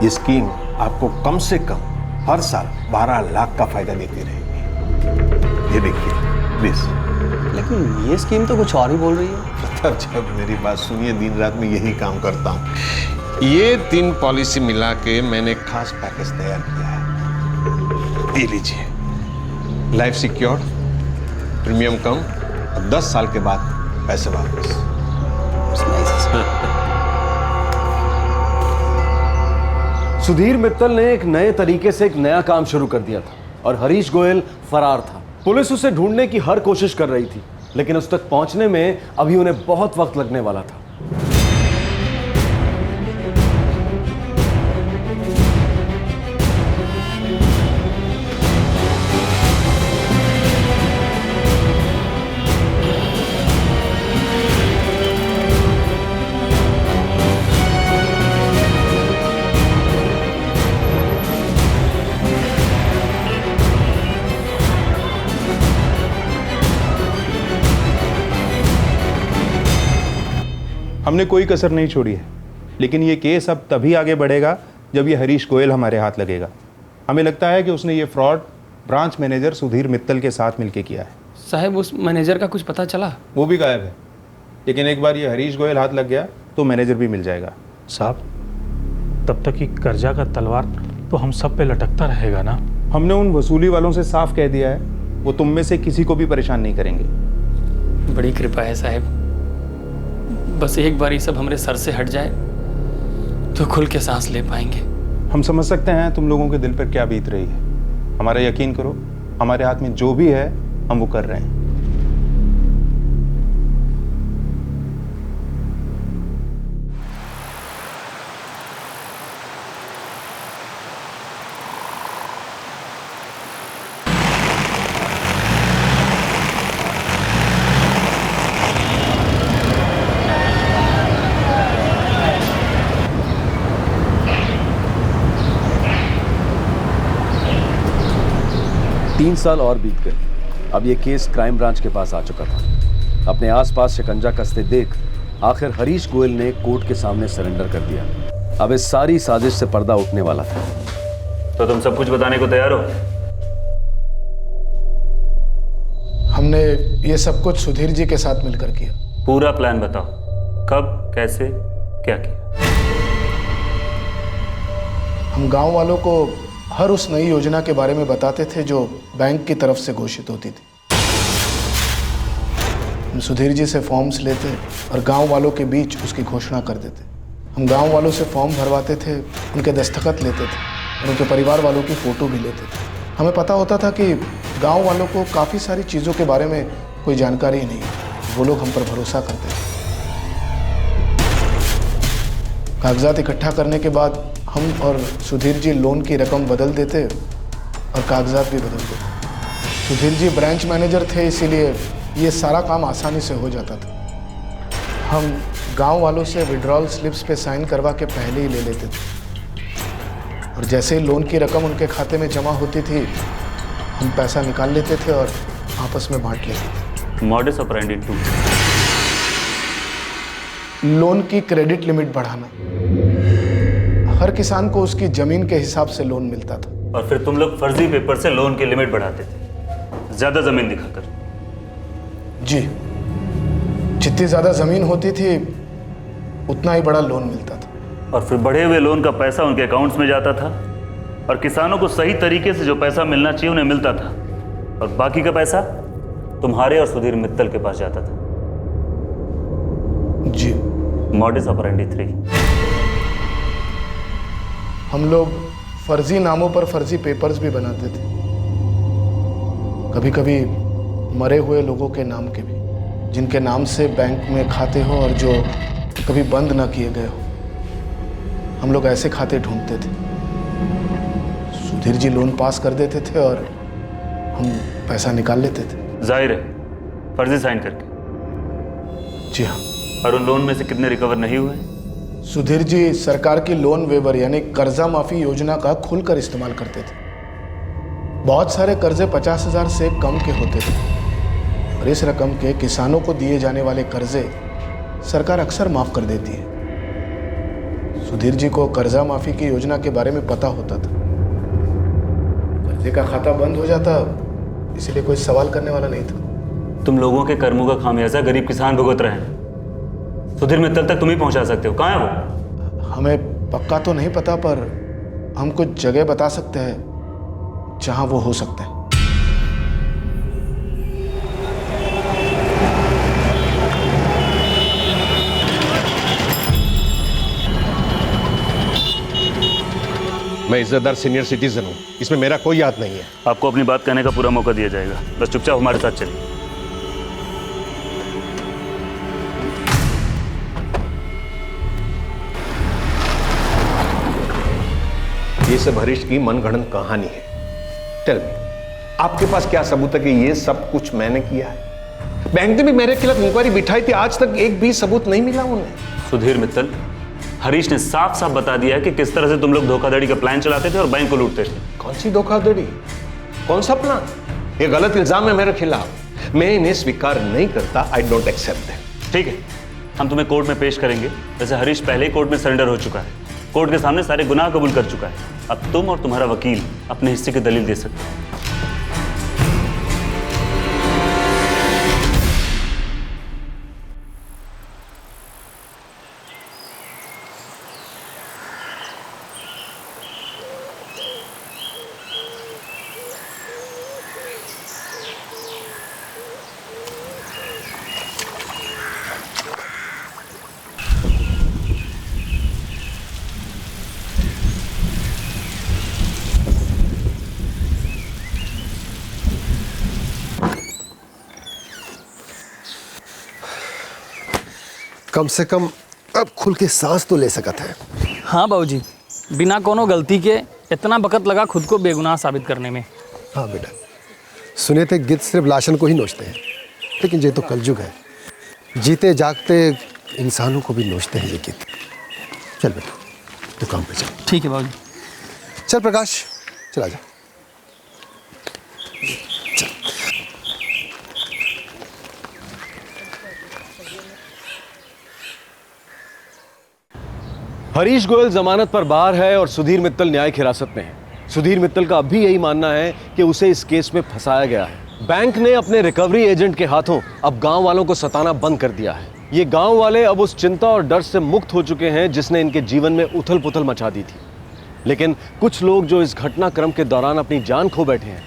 ये स्कीम आपको कम से कम हर साल 12 लाख का फायदा देती रहेगी। ये देखिए प्लीज। लेकिन ये स्कीम तो कुछ और ही बोल रही है। प्रताप जी, अब मेरी बात सुनिए, दिन रात में यही काम करता हूँ। ये 3 पॉलिसी मिला के मैंने एक खास पैकेज तैयार किया है। ये लीजिए, लाइफ सिक्योर्ड, प्रीमियम कम और 10 साल के बाद पैसे वापस। सुधीर मित्तल ने एक नए तरीके से एक नया काम शुरू कर दिया था और हरीश गोयल फरार था। पुलिस उसे ढूंढने की हर कोशिश कर रही थी, लेकिन उस तक पहुंचने में अभी उन्हें बहुत वक्त लगने वाला था। हमने कोई कसर नहीं छोड़ी है, लेकिन ये केस अब तभी आगे बढ़ेगा जब ये हरीश गोयल हमारे हाथ लगेगा। हमें लगता है कि उसने ये fraud branch manager Sudhir Mittal के साथ मिलकर किया है। साहब, उस मैनेजर का कुछ पता चला? वो भी गायब है, लेकिन एक बार ये हरीश गोयल हाथ लग गया तो मैनेजर भी मिल जाएगा। साहब, तब तक ही कर्जा का तलवार तो हम सब पे लटकता रहेगा ना। हमने उन वसूली वालों से साफ कह दिया है, वो तुम में से किसी को भी परेशान नहीं करेंगे। बड़ी कृपा है साहब, बस एक बार ये सब हमारे सर से हट जाए तो खुल के सांस ले पाएंगे। हम समझ सकते हैं तुम लोगों के दिल पर क्या बीत रही है। हमारा यकीन करो, हमारे हाथ में जो भी है हम वो कर रहे हैं। तीन साल और बीत गए। अब ये केस क्राइम ब्रांच के पास आ चुका था। अपने आसपास शिकंजा कसते देख आखिर हरीश गोयल ने कोर्ट के सामने सरेंडर कर दिया। अब इस सारी साजिश से पर्दा उठने वाला था। तो तुम सब कुछ बताने को तैयार हो? हमने ये सब कुछ सुधीर जी के साथ मिलकर किया। पूरा प्लान बताओ, कब, कैसे, क्या किया? हम गांव वालों को हर उस नई योजना के बारे में बताते थे जो बैंक की तरफ से घोषित होती थी। हम सुधीर जी से फॉर्म्स लेते और गांव वालों के बीच उसकी घोषणा कर देते। हम गांव वालों से फॉर्म भरवाते थे, उनके दस्तखत लेते थे और उनके परिवार वालों की फ़ोटो भी लेते थे। हमें पता होता था कि गांव वालों को काफ़ी सारी चीज़ों के बारे में कोई जानकारी ही नहीं है। वो लोग हम पर भरोसा करते थे। कागजात इकट्ठा करने के बाद हम और सुधीर जी लोन की रकम बदल देते और कागजात भी बदल देते। सुधीर जी ब्रांच मैनेजर थे, इसीलिए ये सारा काम आसानी से हो जाता था। हम गांव वालों से विड्रॉल स्लिप्स पे साइन करवा के पहले ही ले लेते थे और जैसे ही लोन की रकम उनके खाते में जमा होती थी, हम पैसा निकाल लेते थे और आपस में बांट लेते थे। मॉडस ऑपरेंडी 2, लोन की क्रेडिट लिमिट बढ़ाना। हर किसान को उसकी जमीन के हिसाब से लोन मिलता था। और फिर तुम लोग फर्जी पेपर से लोन की लिमिट बढ़ाते थे, ज्यादा जमीन दिखाकर। जी, जितनी ज्यादा जमीन होती थी उतना ही बड़ा लोन मिलता था। और फिर बढ़े हुए लोन का पैसा उनके अकाउंट्स में जाता था और किसानों को सही तरीके से जो पैसा मिलना चाहिए उन्हें मिलता था, और बाकी का पैसा तुम्हारे और सुधीर मित्तल के पास जाता था। जी। मॉडस ऑपरेंडी 3, हम लोग फर्जी नामों पर फर्जी पेपर्स भी बनाते थे, कभी कभी मरे हुए लोगों के नाम के भी, जिनके नाम से बैंक में खाते हो और जो कभी बंद ना किए गए हो। हम लोग ऐसे खाते ढूंढते थे। सुधीर जी लोन पास कर देते थे और हम पैसा निकाल लेते थे। जाहिर है, फर्जी साइन करके। जी हाँ। और उन लोन में से कितने रिकवर नहीं हुए? सुधीर जी सरकार की लोन वेवर यानी कर्जा माफी योजना का खुलकर इस्तेमाल करते थे। बहुत सारे कर्जे 50,000 से कम के होते थे और इस रकम के किसानों को दिए जाने वाले कर्जे सरकार अक्सर माफ कर देती है। सुधीर जी को कर्जा माफी की योजना के बारे में पता होता था। कर्जे का खाता बंद हो जाता, इसलिए कोई सवाल करने वाला नहीं था। तुम लोगों के कर्मों का खामियाजा गरीब किसान भुगत रहे हैं। सुधीर मित्तल तक तुम ही पहुंचा सकते हो। कहाँ है वो? हमें पक्का तो नहीं पता, पर हम कुछ जगह बता सकते हैं जहां वो हो सकता है। मैं इज्जतदार सीनियर सिटीजन हूं, इसमें मेरा कोई हाथ नहीं है। आपको अपनी बात कहने का पूरा मौका दिया जाएगा, बस चुपचाप हमारे साथ चलिए। ये सब हरीश की मनगढ़ंत कहानी है। टेल मी, आपके पास क्या सबूत है कि ये सब कुछ मैंने किया है? बैंक ने भी मेरे खिलाफ इंक्वायरी बिठाई थी, आज तक एक भी सबूत नहीं मिला उन्हें। सुधीर मित्तल, हरीश ने साफ साफ बता दिया है कि किस तरह से तुम लोग धोखाधड़ी का प्लान चलाते थे और बैंक को लूटते थे। कौन सी धोखाधड़ी, कौन सा प्लान? ये गलत इल्जाम है मेरे खिलाफ, मैं इन्हें स्वीकार नहीं करता। I don't accept that. ठीक है, हम तुम्हें कोर्ट में पेश करेंगे। वैसे हरीश पहले ही कोर्ट में सरेंडर हो चुका है, कोर्ट के सामने सारे गुनाह कबूल कर चुका है। अब तुम और तुम्हारा वकील अपने हिस्से की दलील दे सकते हो। कम से कम अब खुल के सांस तो ले सकत है। हाँ बाबूजी, बिना कोनो गलती के इतना वक्त लगा खुद को बेगुनाह साबित करने में। हाँ बेटा, सुने थे गिद्ध सिर्फ लाशन को ही नोचते हैं, लेकिन ये तो कलयुग है, जीते जागते इंसानों को भी नोचते हैं ये गिद्ध। चल बेटा दुकान पे चल। ठीक है बाबूजी। चल प्रकाश, चला जा। हरीश गोयल जमानत पर बाहर है और सुधीर मित्तल न्यायिक हिरासत में है। सुधीर मित्तल का अब भी यही मानना है कि उसे इस केस में फंसाया गया है। बैंक ने अपने रिकवरी एजेंट के हाथों अब गांव वालों को सताना बंद कर दिया है। ये गांव वाले अब उस चिंता और डर से मुक्त हो चुके हैं जिसने इनके जीवन में उथल पुथल मचा दी थी। लेकिन कुछ लोग जो इस घटनाक्रम के दौरान अपनी जान खो बैठे हैं,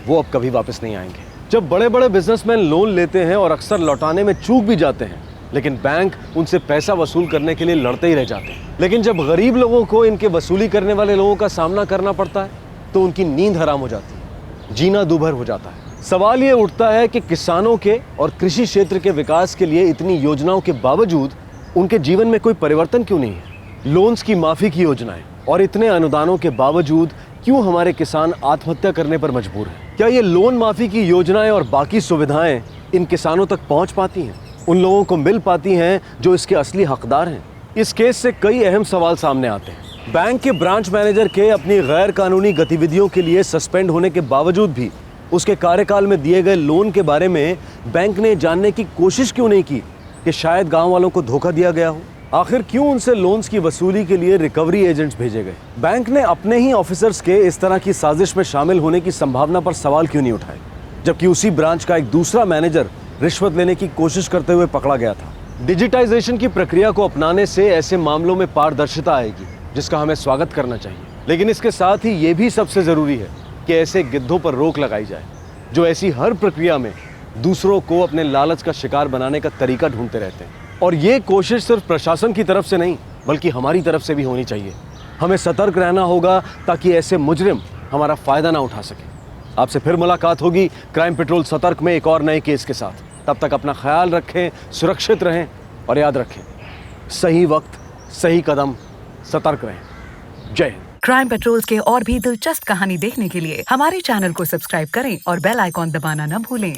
वो अब कभी वापस नहीं आएंगे। जब बड़े बड़े बिजनेसमैन लोन लेते हैं और अक्सर लौटाने में चूक भी जाते हैं, लेकिन बैंक उनसे पैसा वसूल करने के लिए लड़ते ही रह जाते हैं। लेकिन जब गरीब लोगों को इनके वसूली करने वाले लोगों का सामना करना पड़ता है तो उनकी नींद हराम हो जाती है, जीना दूभर हो जाता है। सवाल ये उठता है कि किसानों के और कृषि क्षेत्र के विकास के लिए इतनी योजनाओं के बावजूद उनके जीवन में कोई परिवर्तन क्यों नहीं है? लोन्स की माफी की योजनाएं और इतने अनुदानों के बावजूद क्यों हमारे किसान आत्महत्या करने पर मजबूर हैं? क्या ये लोन माफी की योजनाएं और बाकी सुविधाएं इन किसानों तक पहुंच पाती हैं, उन लोगों को मिल पाती हैं जो इसके असली हकदार हैं? इस केस से कई अहम सवाल सामने आते हैं। बैंक के ब्रांच मैनेजर के अपनी गैर कानूनी गतिविधियों के लिए सस्पेंड होने के बावजूद भी उसके कार्यकाल में दिए गए लोन के बारे में बैंक ने जानने की कोशिश क्यों नहीं की कि शायद गांव वालों को धोखा दिया गया हो? आखिर क्यों उनसे लोन्स की वसूली के लिए रिकवरी एजेंट्स भेजे गए? बैंक ने अपने ही ऑफिसर्स के इस तरह की साजिश में शामिल होने की संभावना पर सवाल क्यों नहीं उठाए, जबकि उसी ब्रांच का एक दूसरा मैनेजर रिश्वत लेने की कोशिश करते हुए पकड़ा गया था? डिजिटाइजेशन की प्रक्रिया को अपनाने से ऐसे मामलों में पारदर्शिता आएगी, जिसका हमें स्वागत करना चाहिए। लेकिन इसके साथ ही ये भी सबसे जरूरी है कि ऐसे गिद्धों पर रोक लगाई जाए जो ऐसी हर प्रक्रिया में दूसरों को अपने लालच का शिकार बनाने का तरीका ढूंढते रहते हैं। और ये कोशिश सिर्फ प्रशासन की तरफ से नहीं, बल्कि हमारी तरफ से भी होनी चाहिए। हमें सतर्क रहना होगा ताकि ऐसे मुजरिम हमारा फायदा ना उठा सके। आपसे फिर मुलाकात होगी क्राइम पेट्रोल सतर्क में एक और नए केस के साथ। तब तक अपना ख्याल रखें, सुरक्षित रहें और याद रखें, सही वक्त सही कदम, सतर्क रहें। जय हिंद। क्राइम पेट्रोल्स के और भी दिलचस्प कहानी देखने के लिए हमारे चैनल को सब्सक्राइब करें और बेल आइकॉन दबाना न भूलें।